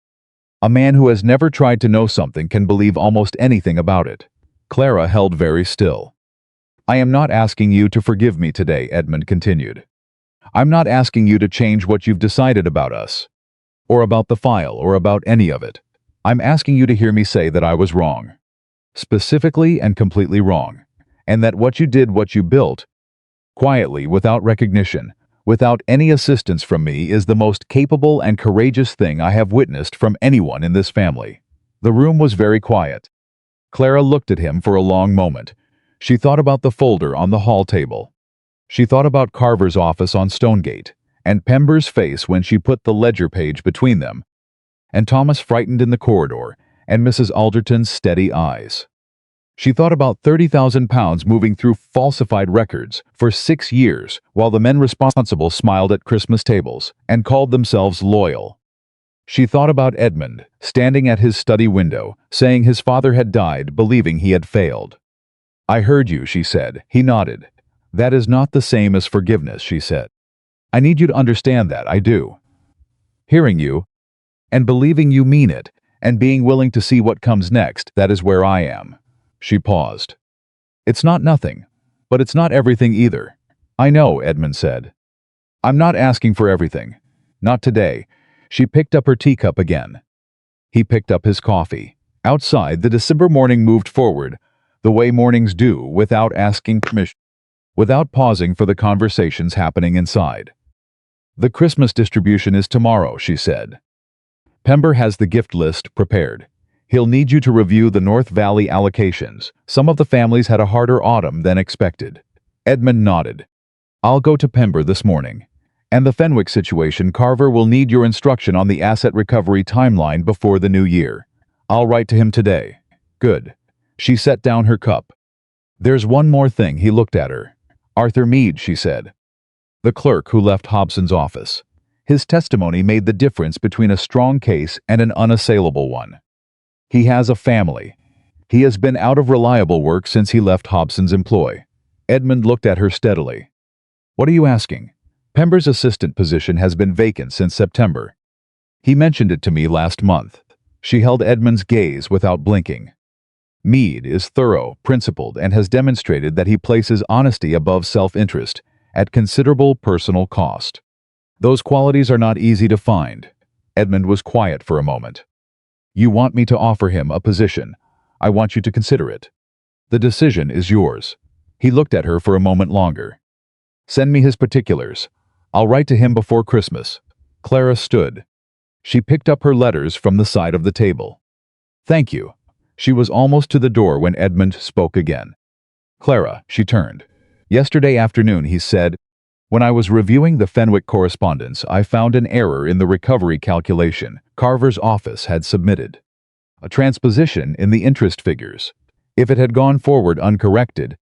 A man who has never tried to know something can believe almost anything about it. Clara held very still. I am not asking you to forgive me today, Edmund continued. I'm not asking you to change what you've decided about us, or about the file, or about any of it. I'm asking you to hear me say that I was wrong. Specifically and completely wrong. And that what you did, what you built, quietly, without recognition, without any assistance from me, is the most capable and courageous thing I have witnessed from anyone in this family. The room was very quiet. Clara looked at him for a long moment. She thought about the folder on the hall table. She thought about Carver's office on Stonegate, and Pember's face when she put the ledger page between them, and Thomas frightened in the corridor, and Mrs. Alderton's steady eyes. She thought about £30,000 moving through falsified records for 6 years while the men responsible smiled at Christmas tables and called themselves loyal. She thought about Edmund, standing at his study window, saying his father had died, believing he had failed. I heard you, she said. He nodded. That is not the same as forgiveness, she said. I need you to understand that, I do. Hearing you, and believing you mean it, and being willing to see what comes next, that is where I am. She paused. It's not nothing, but it's not everything either. I know, Edmund said. I'm not asking for everything. Not today. She picked up her teacup again. He picked up his coffee. Outside, the December morning moved forward, the way mornings do, without asking permission, without pausing for the conversations happening inside. "The Christmas distribution is tomorrow," she said. "Pember has the gift list prepared. He'll need you to review the North Valley allocations. Some of the families had a harder autumn than expected." Edmund nodded. "I'll go to Pember this morning. And the Fenwick situation, Carver will need your instruction on the asset recovery timeline before the new year. I'll write to him today." "Good." She set down her cup. "There's one more thing." He looked at her. "Arthur Meade," she said. The clerk who left Hobson's office. His testimony made the difference between a strong case and an unassailable one. "He has a family. He has been out of reliable work since he left Hobson's employ." Edmund looked at her steadily. "What are you asking?" "Pember's assistant position has been vacant since September. He mentioned it to me last month." She held Edmund's gaze without blinking. "Meade is thorough, principled, and has demonstrated that he places honesty above self-interest, at considerable personal cost. Those qualities are not easy to find." Edmund was quiet for a moment. "You want me to offer him a position. I want you to consider it. The decision is yours." He looked at her for a moment longer. "Send me his particulars. I'll write to him before Christmas." Clara stood. She picked up her letters from the side of the table. "Thank you." She was almost to the door when Edmund spoke again. "Clara," she turned. "Yesterday afternoon," he said, "when I was reviewing the Fenwick correspondence, I found an error in the recovery calculation Carver's office had submitted. A transposition in the interest figures. If it had gone forward uncorrected,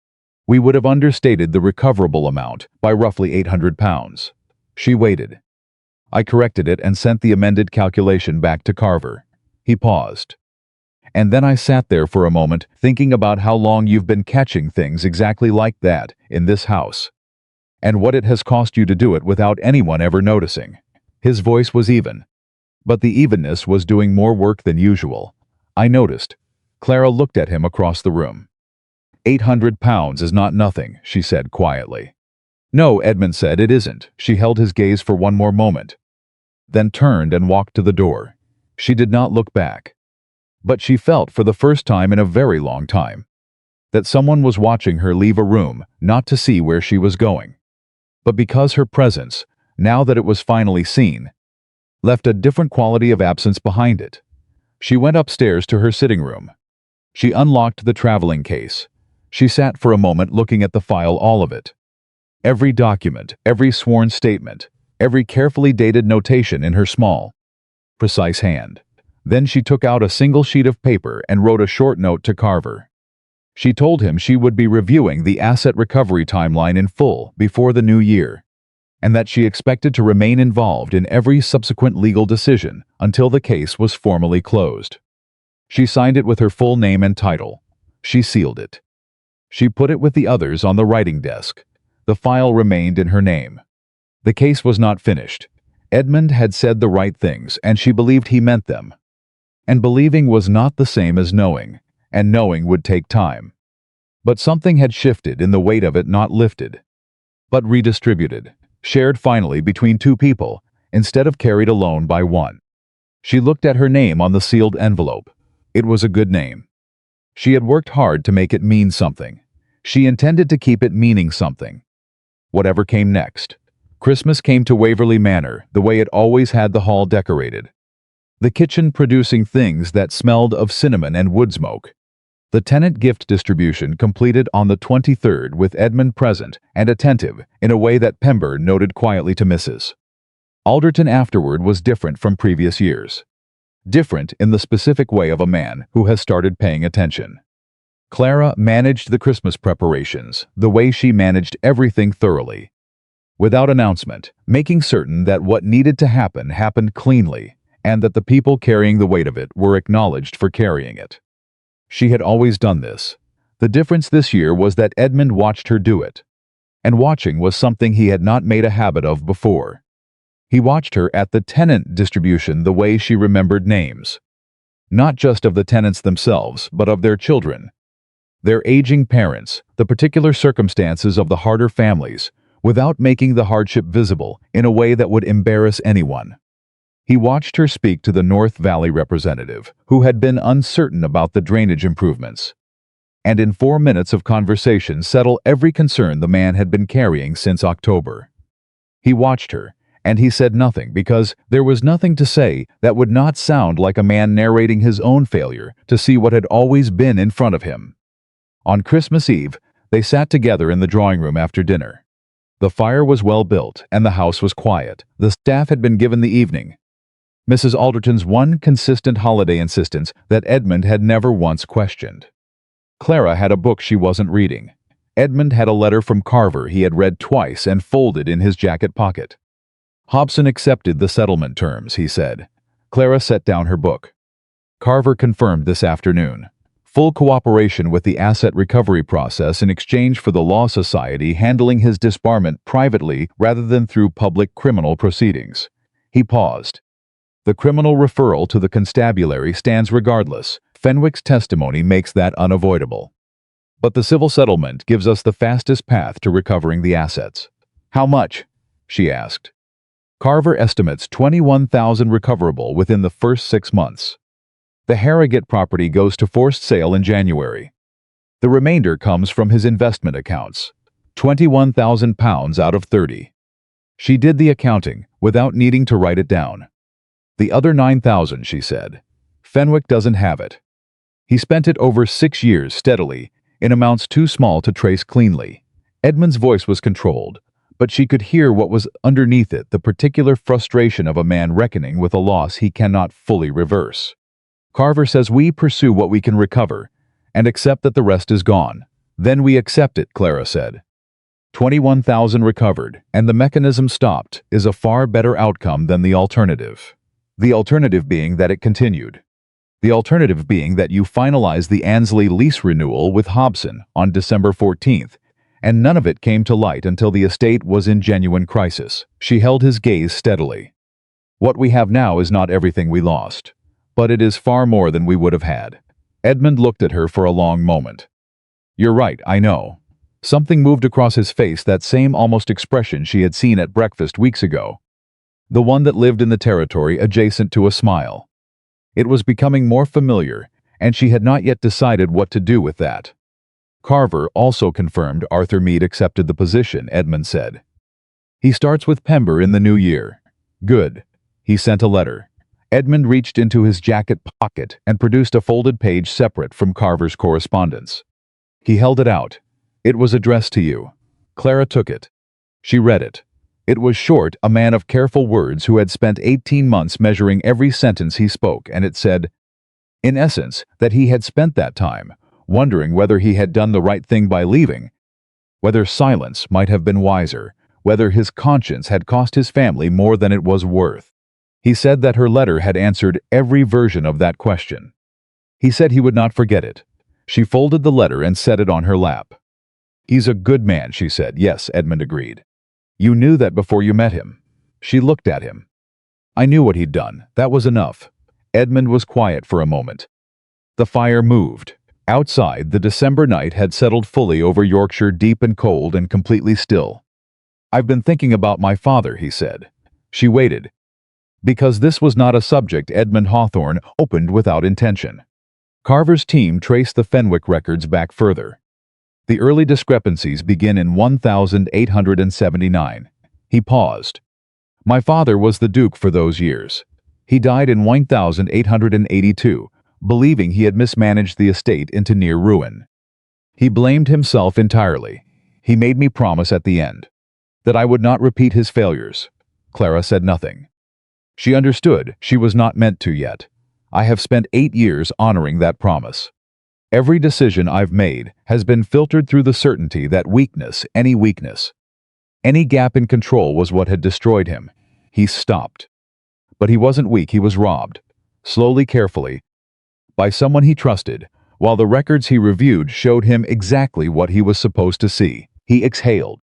we would have understated the recoverable amount by roughly £800. She waited. I corrected it and sent the amended calculation back to Carver." He paused. "And then I sat there for a moment thinking about how long you've been catching things exactly like that in this house. And what it has cost you to do it without anyone ever noticing." His voice was even. But the evenness was doing more work than usual. "I noticed." Clara looked at him across the room. £800 is not nothing," she said quietly. "No," Edmund said, "it isn't." She held his gaze for one more moment, then turned and walked to the door. She did not look back. But she felt for the first time in a very long time that someone was watching her leave a room, not to see where she was going, but because her presence, now that it was finally seen, left a different quality of absence behind it. She went upstairs to her sitting room. She unlocked the traveling case. She sat for a moment looking at the file, all of it. Every document, every sworn statement, every carefully dated notation in her small, precise hand. Then she took out a single sheet of paper and wrote a short note to Carver. She told him she would be reviewing the asset recovery timeline in full before the new year, and that she expected to remain involved in every subsequent legal decision until the case was formally closed. She signed it with her full name and title. She sealed it. She put it with the others on the writing desk. The file remained in her name. The case was not finished. Edmund had said the right things, and she believed he meant them. And believing was not the same as knowing, and knowing would take time. But something had shifted in the weight of it, not lifted, but redistributed, shared finally between two people, instead of carried alone by one. She looked at her name on the sealed envelope. It was a good name. She had worked hard to make it mean something. She intended to keep it meaning something. Whatever came next. Christmas came to Waverly Manor the way it always had, the hall decorated, the kitchen producing things that smelled of cinnamon and wood smoke. The tenant gift distribution completed on the 23rd with Edmund present and attentive in a way that Pember noted quietly to Mrs. Alderton afterward was different from previous years. Different in the specific way of a man who has started paying attention. Clara managed the Christmas preparations the way she managed everything thoroughly, without announcement, making certain that what needed to happen happened cleanly, and that the people carrying the weight of it were acknowledged for carrying it. She had always done this. The difference this year was that Edmund watched her do it. And watching was something he had not made a habit of before. He watched her at the tenant distribution the way she remembered names. Not just of the tenants themselves, but of their children, their aging parents, the particular circumstances of the harder families, without making the hardship visible in a way that would embarrass anyone. He watched her speak to the North Valley representative, who had been uncertain about the drainage improvements, and in 4 minutes of conversation settle every concern the man had been carrying since October. He watched her, And he said nothing because there was nothing to say that would not sound like a man narrating his own failure to see what had always been in front of him. On Christmas Eve, they sat together in the drawing room after dinner. The fire was well built, and the house was quiet. The staff had been given the evening. Mrs. Alderton's one consistent holiday insistence that Edmund had never once questioned. Clara had a book she wasn't reading. Edmund had a letter from Carver he had read twice and folded in his jacket pocket. Hobson accepted the settlement terms, he said. Clara set down her book. Carver confirmed this afternoon. Full cooperation with the asset recovery process in exchange for the Law Society handling his disbarment privately rather than through public criminal proceedings. He paused. The criminal referral to the constabulary stands regardless. Fenwick's testimony makes that unavoidable. But the civil settlement gives us the fastest path to recovering the assets. How much? She asked. Carver estimates $21,000 recoverable within the first 6 months. The Harrogate property goes to forced sale in January. The remainder comes from his investment accounts, £21,000 out of 30. She did the accounting without needing to write it down. The other $9,000, she said. Fenwick doesn't have it. He spent it over 6 years steadily, in amounts too small to trace cleanly. Edmund's voice was controlled, but she could hear what was underneath it, the particular frustration of a man reckoning with a loss he cannot fully reverse. Carver says we pursue what we can recover, and accept that the rest is gone. Then we accept it, Clara said. 21,000 recovered, and the mechanism stopped, is a far better outcome than the alternative. The alternative being that it continued. The alternative being that you finalized the Annesley lease renewal with Hobson on December 14th, and none of it came to light until the estate was in genuine crisis. She held his gaze steadily. What we have now is not everything we lost, but it is far more than we would have had. Edmund looked at her for a long moment. You're right, I know. Something moved across his face, that same almost expression she had seen at breakfast weeks ago. The one that lived in the territory adjacent to a smile. It was becoming more familiar, and she had not yet decided what to do with that. Carver also confirmed Arthur Meade accepted the position, Edmund said. He starts with Pember in the new year. Good. He sent a letter. Edmund reached into his jacket pocket and produced a folded page separate from Carver's correspondence. He held it out. It was addressed to you. Clara took it. She read it. It was short, a man of careful words who had spent 18 months measuring every sentence he spoke, and it said, in essence, that he had spent that time wondering whether he had done the right thing by leaving, whether silence might have been wiser, whether his conscience had cost his family more than it was worth. He said that her letter had answered every version of that question. He said he would not forget it. She folded the letter and set it on her lap. He's a good man, she said. Yes, Edmund agreed. You knew that before you met him. She looked at him. I knew what he'd done. That was enough. Edmund was quiet for a moment. The fire moved. Outside, the December night had settled fully over Yorkshire, deep and cold and completely still. I've been thinking about my father, he said. She waited. Because this was not a subject Edmund Hawthorne opened without intention. Carver's team traced the Fenwick records back further. The early discrepancies begin in 1879. He paused. My father was the Duke for those years. He died in 1882, believing he had mismanaged the estate into near ruin. He blamed himself entirely. He made me promise at the end that I would not repeat his failures. Clara said nothing. She understood she was not meant to yet. I have spent 8 years honoring that promise. Every decision I've made has been filtered through the certainty that weakness, any gap in control was what had destroyed him. He stopped. But he wasn't weak, he was robbed, slowly, carefully, by someone he trusted, while the records he reviewed showed him exactly what he was supposed to see. He exhaled.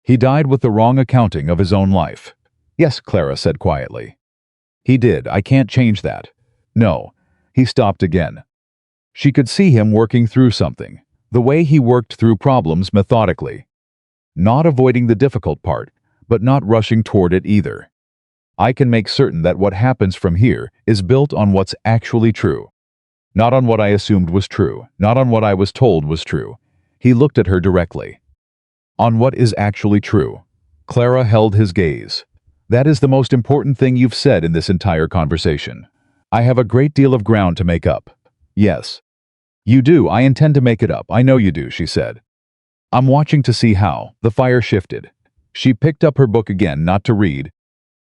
He died with the wrong accounting of his own life. Yes, Clara said quietly. He did. I can't change that. No. He stopped again. She could see him working through something, the way he worked through problems methodically. Not avoiding the difficult part, but not rushing toward it either. I can make certain that what happens from here is built on what's actually true. Not on what I assumed was true, not on what I was told was true. He looked at her directly. On what is actually true. Clara held his gaze. That is the most important thing you've said in this entire conversation. I have a great deal of ground to make up. Yes. You do. I intend to make it up. I know you do, she said. I'm watching to see how. The fire shifted. She picked up her book again, not to read,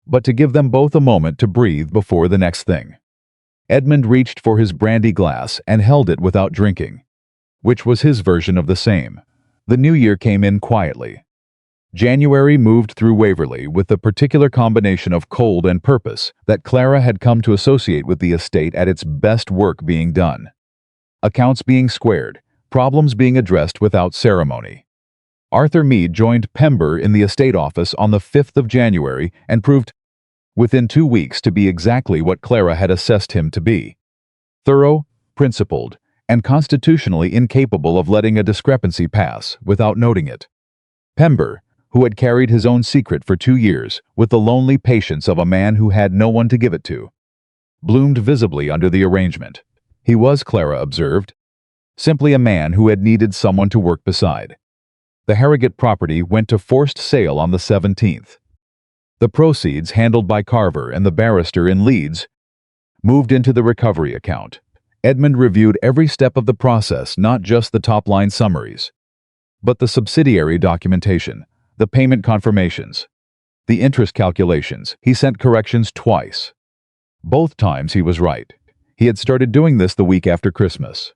but to give them both a moment to breathe before the next thing. Edmund reached for his brandy glass and held it without drinking, which was his version of the same. The new year came in quietly. January moved through Waverly with the particular combination of cold and purpose that Clara had come to associate with the estate at its best, work being done. Accounts being squared, problems being addressed without ceremony. Arthur Meade joined Pember in the estate office on the 5th of January and proved, within 2 weeks, to be exactly what Clara had assessed him to be: thorough, principled, and constitutionally incapable of letting a discrepancy pass without noting it. Pember, who had carried his own secret for 2 years with the lonely patience of a man who had no one to give it to, bloomed visibly under the arrangement. He was, Clara observed, simply a man who had needed someone to work beside. The Harrogate property went to forced sale on the 17th. The proceeds, handled by Carver and the barrister in Leeds, moved into the recovery account. Edmund reviewed every step of the process, not just the top-line summaries, but the subsidiary documentation, the payment confirmations, the interest calculations. He sent corrections twice. Both times he was right. He had started doing this the week after Christmas.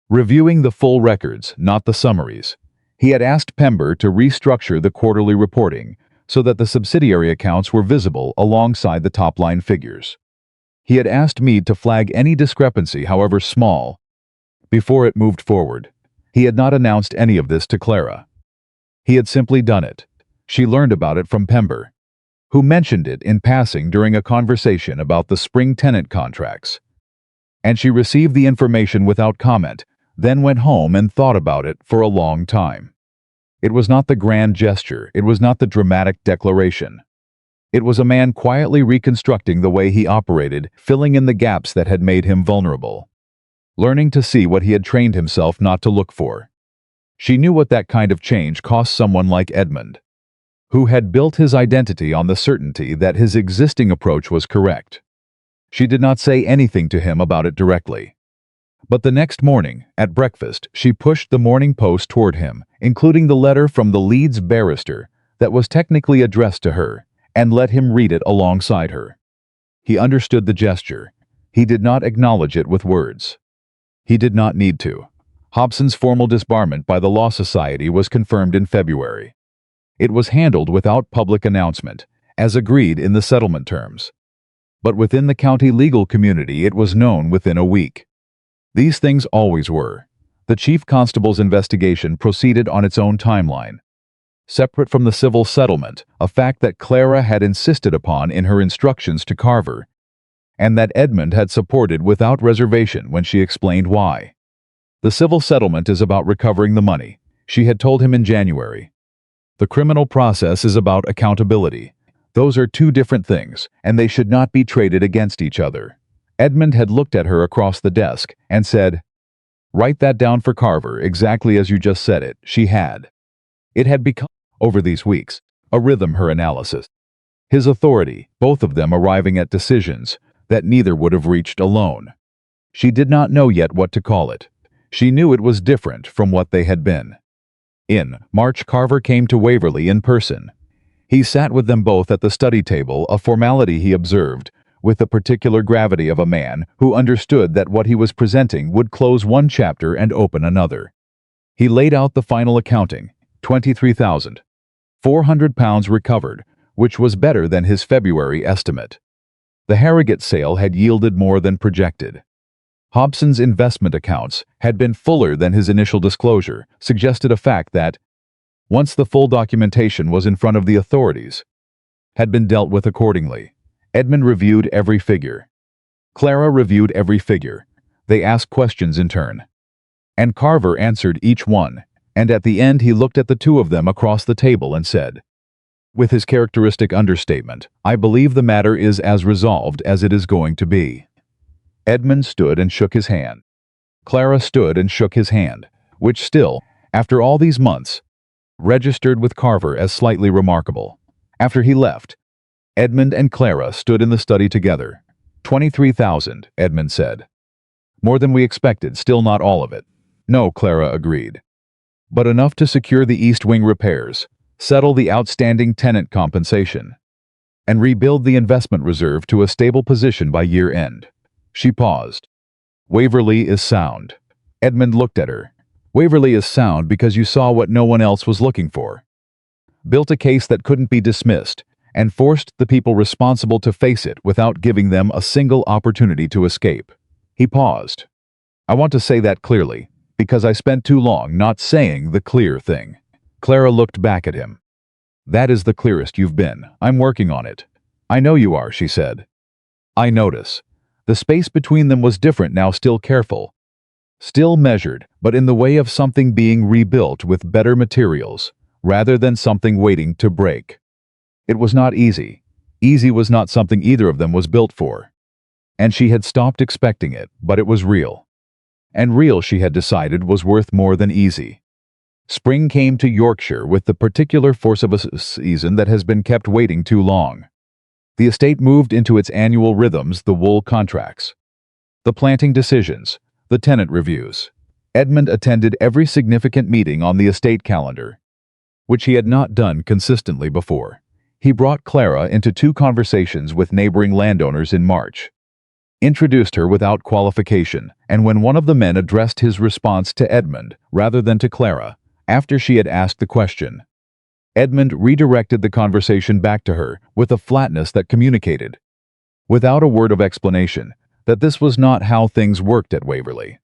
Reviewing the full records, not the summaries. He had asked Pember to restructure the quarterly reporting so that the subsidiary accounts were visible alongside the top-line figures. He had asked Meade to flag any discrepancy, however small, before it moved forward. He had not announced any of this to Clara. He had simply done it. She learned about it from Pember, who mentioned it in passing during a conversation about the spring tenant contracts. And she received the information without comment, then went home and thought about it for a long time. It was not the grand gesture, it was not the dramatic declaration. It was a man quietly reconstructing the way he operated, filling in the gaps that had made him vulnerable. Learning to see what he had trained himself not to look for. She knew what that kind of change cost someone like Edmund, who had built his identity on the certainty that his existing approach was correct. She did not say anything to him about it directly. But the next morning, at breakfast, she pushed the Morning Post toward him, including the letter from the Leeds barrister that was technically addressed to her, and let him read it alongside her. He understood the gesture. He did not acknowledge it with words. He did not need to. Hobson's formal disbarment by the Law Society was confirmed in February. It was handled without public announcement, as agreed in the settlement terms. But within the county legal community it was known within a week. These things always were. The chief constable's investigation proceeded on its own timeline, separate from the civil settlement, a fact that Clara had insisted upon in her instructions to Carver, and that Edmund had supported without reservation when she explained why. The civil settlement is about recovering the money, she had told him in January. The criminal process is about accountability. Those are two different things, and they should not be traded against each other. Edmund had looked at her across the desk and said, "Write that down for Carver, exactly as you just said it." She had. It had become, over these weeks, a rhythm, her analysis. His authority, both of them arriving at decisions that neither would have reached alone. She did not know yet what to call it. She knew it was different from what they had been. In March, Carver came to Waverly in person. He sat with them both at the study table, a formality he observed, with the particular gravity of a man who understood that what he was presenting would close one chapter and open another. He laid out the final accounting, £23,400 recovered, which was better than his February estimate. The Harrogate sale had yielded more than projected. Hobson's investment accounts had been fuller than his initial disclosure, suggested a fact that, once the full documentation was in front of the authorities, had been dealt with accordingly. Edmund reviewed every figure. Clara reviewed every figure. They asked questions in turn. And Carver answered each one, and at the end he looked at the two of them across the table and said, with his characteristic understatement, "I believe the matter is as resolved as it is going to be." Edmund stood and shook his hand. Clara stood and shook his hand, which still, after all these months, registered with Carver as slightly remarkable. After he left, Edmund and Clara stood in the study together. 23,000, Edmund said. More than we expected, still not all of it. No, Clara agreed. But enough to secure the East Wing repairs, settle the outstanding tenant compensation, and rebuild the investment reserve to a stable position by year end. She paused. Waverly is sound. Edmund looked at her. Waverly is sound because you saw what no one else was looking for. Built a case that couldn't be dismissed, and forced the people responsible to face it without giving them a single opportunity to escape. He paused. I want to say that clearly, because I spent too long not saying the clear thing. Clara looked back at him. That is the clearest you've been. I'm working on it. I know you are, she said. I notice. The space between them was different now, still careful. Still measured, but in the way of something being rebuilt with better materials, rather than something waiting to break. It was not easy. Easy was not something either of them was built for. And she had stopped expecting it, but it was real. And real, she had decided, was worth more than easy. Spring came to Yorkshire with the particular force of a season that has been kept waiting too long. The estate moved into its annual rhythms, the wool contracts, the planting decisions, the tenant reviews. Edmund attended every significant meeting on the estate calendar, which he had not done consistently before. He brought Clara into 2 conversations with neighboring landowners in March, introduced her without qualification, and when one of the men addressed his response to Edmund rather than to Clara, after she had asked the question, Edmund redirected the conversation back to her with a flatness that communicated, without a word of explanation, that this was not how things worked at Waverly.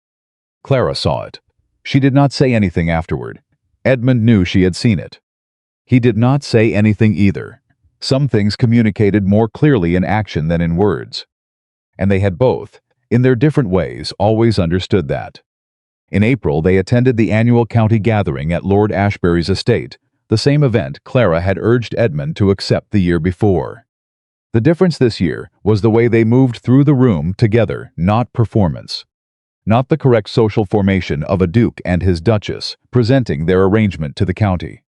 Clara saw it. She did not say anything afterward. Edmund knew she had seen it. He did not say anything either. Some things communicated more clearly in action than in words. And they had both, in their different ways, always understood that. In April, they attended the annual county gathering at Lord Ashbury's estate, the same event Clara had urged Edmund to accept the year before. The difference this year was the way they moved through the room together, not performance. Not the correct social formation of a duke and his duchess presenting their arrangement to the county.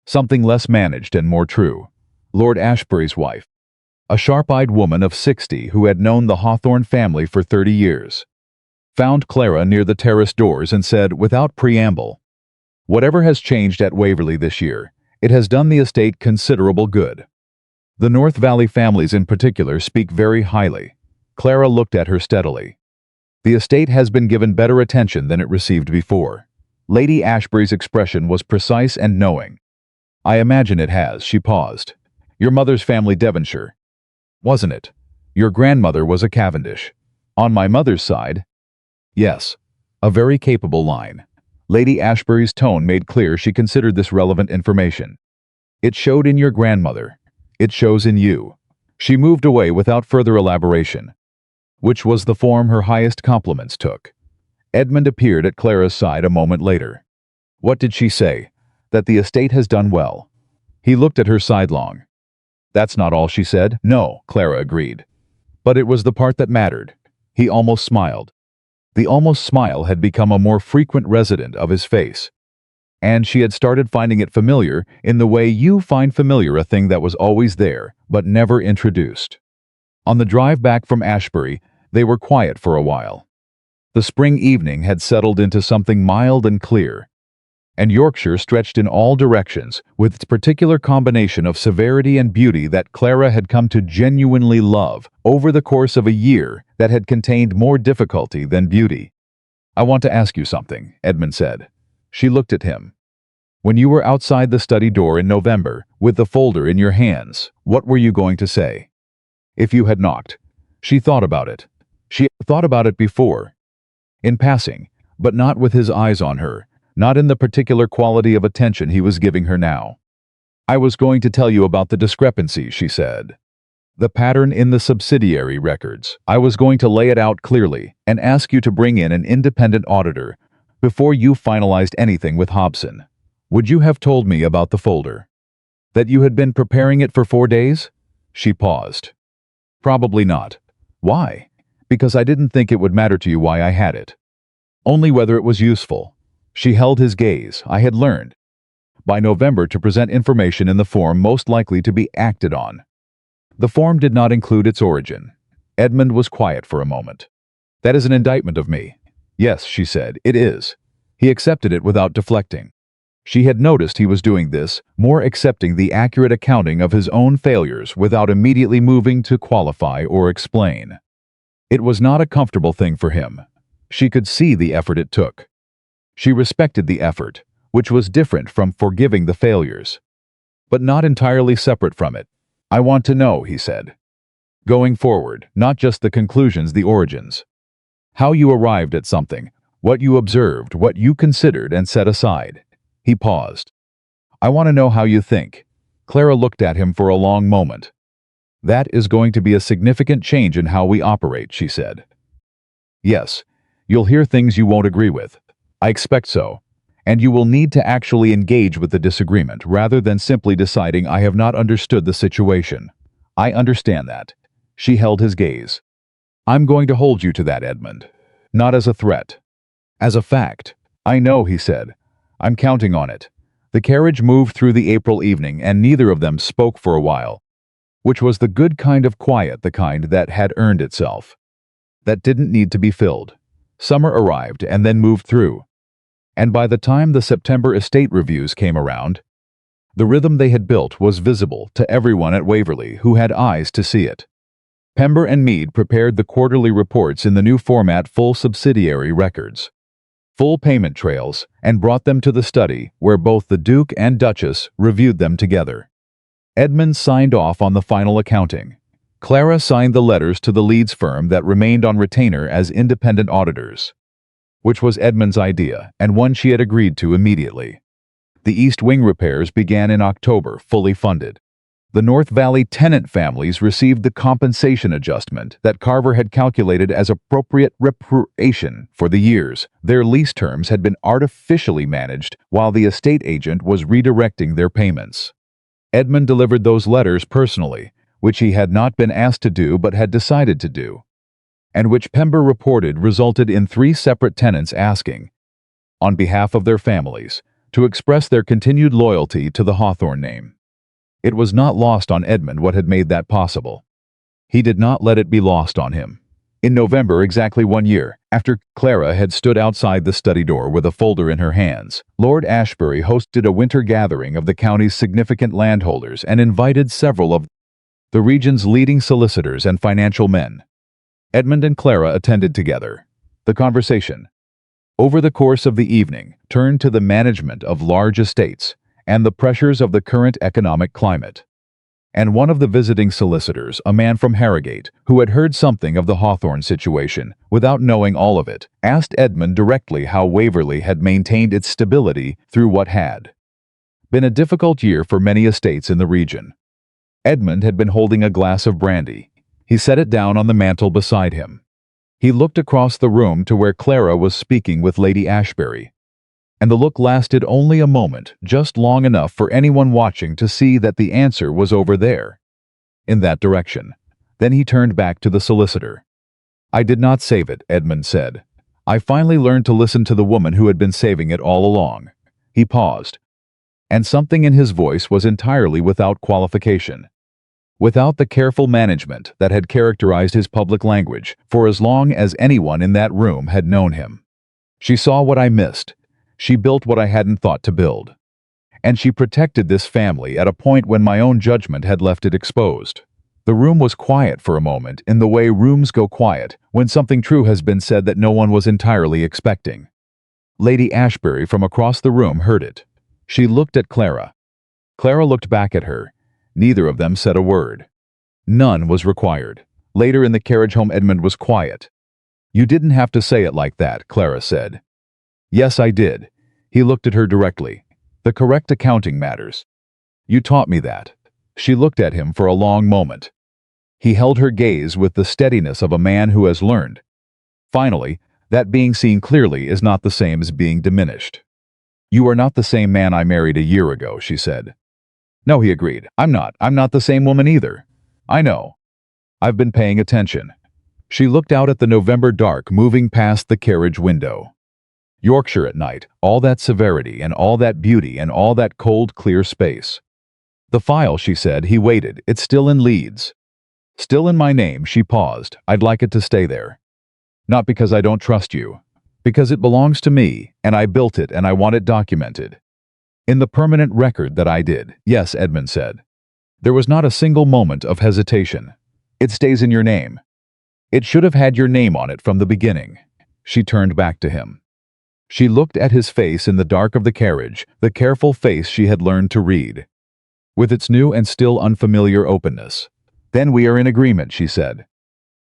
Something less managed and more true. Lord Ashbury's wife, a sharp-eyed woman of 60 who had known the Hawthorne family for 30 years, found Clara near the terrace doors and said, without preamble, "Whatever has changed at Waverly this year, it has done the estate considerable good. The North Valley families in particular speak very highly." Clara looked at her steadily. "The estate has been given better attention than it received before." Lady Ashbury's expression was precise and knowing. "I imagine it has." She paused. "Your mother's family Devonshire, wasn't it? Your grandmother was a Cavendish." "On my mother's side?" "Yes. A very capable line." Lady Ashbury's tone made clear she considered this relevant information. "It showed in your grandmother. It shows in you." She moved away without further elaboration, which was the form her highest compliments took. Edmund appeared at Clara's side a moment later. "What did she say?" "That the estate has done well." He looked at her sidelong. "That's not all she said." "No," Clara agreed. "But it was the part that mattered." He almost smiled. The almost smile had become a more frequent resident of his face, and she had started finding it familiar in the way you find familiar a thing that was always there, but never introduced. On the drive back from Ashbury, they were quiet for a while. The spring evening had settled into something mild and clear, and Yorkshire stretched in all directions with its particular combination of severity and beauty that Clara had come to genuinely love over the course of a year that had contained more difficulty than beauty. "I want to ask you something," Edmund said. She looked at him. "When you were outside the study door in November, with the folder in your hands, what were you going to say? If you had knocked." She thought about it. She had thought about it before, in passing, but not with his eyes on her, not in the particular quality of attention he was giving her now. "I was going to tell you about the discrepancy," she said. "The pattern in the subsidiary records. I was going to lay it out clearly and ask you to bring in an independent auditor before you finalized anything with Hobson. Would you have told me about the folder? That you had been preparing it for 4 days?" She paused. "Probably not." "Why?" "Because I didn't think it would matter to you why I had it. Only whether it was useful." She held his gaze. "I had learned by November to present information in the form most likely to be acted on." The form did not include its origin. Edmund was quiet for a moment. "That is an indictment of me." "Yes," she said, "it is." He accepted it without deflecting. She had noticed he was doing this, more accepting the accurate accounting of his own failures without immediately moving to qualify or explain. It was not a comfortable thing for him. She could see the effort it took. She respected the effort, which was different from forgiving the failures, but not entirely separate from it. "I want to know," he said. "Going forward, not just the conclusions, the origins. How you arrived at something, what you observed, what you considered and set aside." He paused. "I want to know how you think." Clara looked at him for a long moment. "That is going to be a significant change in how we operate," she said. "Yes, you'll hear things you won't agree with. I expect so. And you will need to actually engage with the disagreement rather than simply deciding I have not understood the situation. I understand that." She held his gaze. "I'm going to hold you to that, Edmund. Not as a threat. As a fact." "I know," he said. "I'm counting on it." The carriage moved through the April evening and neither of them spoke for a while, which was the good kind of quiet, the kind that had earned itself, that didn't need to be filled. Summer arrived and then moved through. And by the time the September estate reviews came around, the rhythm they had built was visible to everyone at Waverly who had eyes to see it. Pember and Mead prepared the quarterly reports in the new format, full subsidiary records, full payment trails, and brought them to the study where both the Duke and Duchess reviewed them together. Edmund signed off on the final accounting. Clara signed the letters to the Leeds firm that remained on retainer as independent auditors, which was Edmund's idea and one she had agreed to immediately. The East Wing repairs began in October, fully funded. The North Valley tenant families received the compensation adjustment that Carver had calculated as appropriate reparation for the years their lease terms had been artificially managed while the estate agent was redirecting their payments. Edmund delivered those letters personally, which he had not been asked to do but had decided to do, and which Pember reported resulted in 3 separate tenants asking, on behalf of their families, to express their continued loyalty to the Hawthorne name. It was not lost on Edmund what had made that possible. He did not let it be lost on him. In November, exactly 1 year, after Clara had stood outside the study door with a folder in her hands, Lord Ashbury hosted a winter gathering of the county's significant landholders and invited several of the region's leading solicitors and financial men. Edmund and Clara attended together. The conversation, over the course of the evening, turned to the management of large estates and the pressures of the current economic climate. And one of the visiting solicitors, a man from Harrogate, who had heard something of the Hawthorne situation without knowing all of it, asked Edmund directly how Waverly had maintained its stability through what had been a difficult year for many estates in the region. Edmund had been holding a glass of brandy. He set it down on the mantel beside him. He looked across the room to where Clara was speaking with Lady Ashbury, and the look lasted only a moment, just long enough for anyone watching to see that the answer was over there, in that direction. Then he turned back to the solicitor. "I did not save it," Edmund said. "I finally learned to listen to the woman who had been saving it all along." He paused, and something in his voice was entirely without qualification, without the careful management that had characterized his public language for as long as anyone in that room had known him. "She saw what I missed. She built what I hadn't thought to build. And she protected this family at a point when my own judgment had left it exposed." The room was quiet for a moment, in the way rooms go quiet when something true has been said that no one was entirely expecting. Lady Ashbury from across the room heard it. She looked at Clara. Clara looked back at her. Neither of them said a word. None was required. Later in the carriage home, Edmund was quiet. "You didn't have to say it like that," Clara said. "Yes, I did." He looked at her directly. "The correct accounting matters. You taught me that." She looked at him for a long moment. He held her gaze with the steadiness of a man who has learned. Finally, that being seen clearly is not the same as being diminished. "You are not the same man I married a year ago," she said. "No," he agreed. I'm not the same woman either." "I know. I've been paying attention." She looked out at the November dark moving past the carriage window. Yorkshire at night, all that severity and all that beauty and all that cold, clear space. "The file," she said. He waited. "It's still in Leeds." Still in my name, she paused. I'd like it to stay there. Not because I don't trust you. Because it belongs to me, and I built it and I want it documented. In the permanent record that I did, yes, Edmund said. There was not a single moment of hesitation. It stays in your name. It should have had your name on it from the beginning. She turned back to him. She looked at his face in the dark of the carriage, the careful face she had learned to read, with its new and still unfamiliar openness. Then we are in agreement, she said.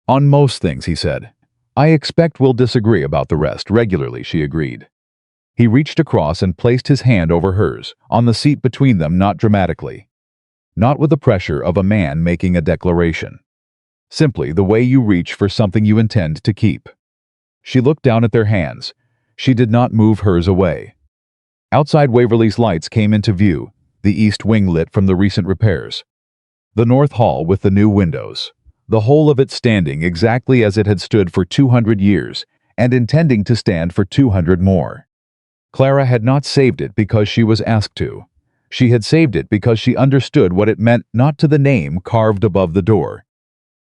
On most things, he said. I expect we'll disagree about the rest regularly, she agreed. He reached across and placed his hand over hers, on the seat between them, not dramatically. Not with the pressure of a man making a declaration. Simply the way you reach for something you intend to keep. She looked down at their hands. She did not move hers away. Outside, Waverly's lights came into view, the east wing lit from the recent repairs. The north hall with the new windows, the whole of it standing exactly as it had stood for 200 years, and intending to stand for 200 more. Clara had not saved it because she was asked to. She had saved it because she understood what it meant, not to the name carved above the door,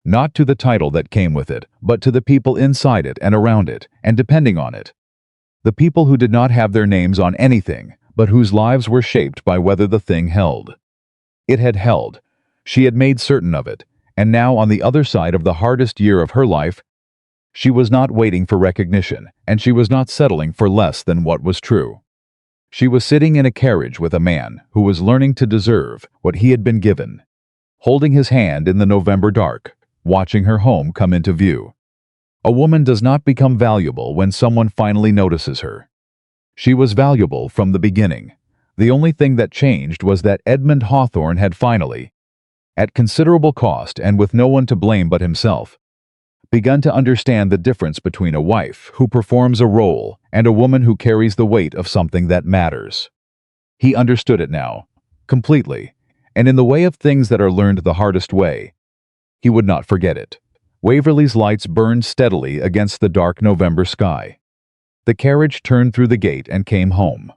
not to the title that came with it, but to the people inside it and around it, and depending on it. The people who did not have their names on anything, but whose lives were shaped by whether the thing held. It had held. She had made certain of it, and now on the other side of the hardest year of her life, she was not waiting for recognition, and she was not settling for less than what was true. She was sitting in a carriage with a man who was learning to deserve what he had been given, holding his hand in the November dark, watching her home come into view. A woman does not become valuable when someone finally notices her. She was valuable from the beginning. The only thing that changed was that Edmund Hawthorne had finally, at considerable cost and with no one to blame but himself, begun to understand the difference between a wife who performs a role and a woman who carries the weight of something that matters. He understood it now, completely, and in the way of things that are learned the hardest way, he would not forget it. Waverly's lights burned steadily against the dark November sky. The carriage turned through the gate and came home.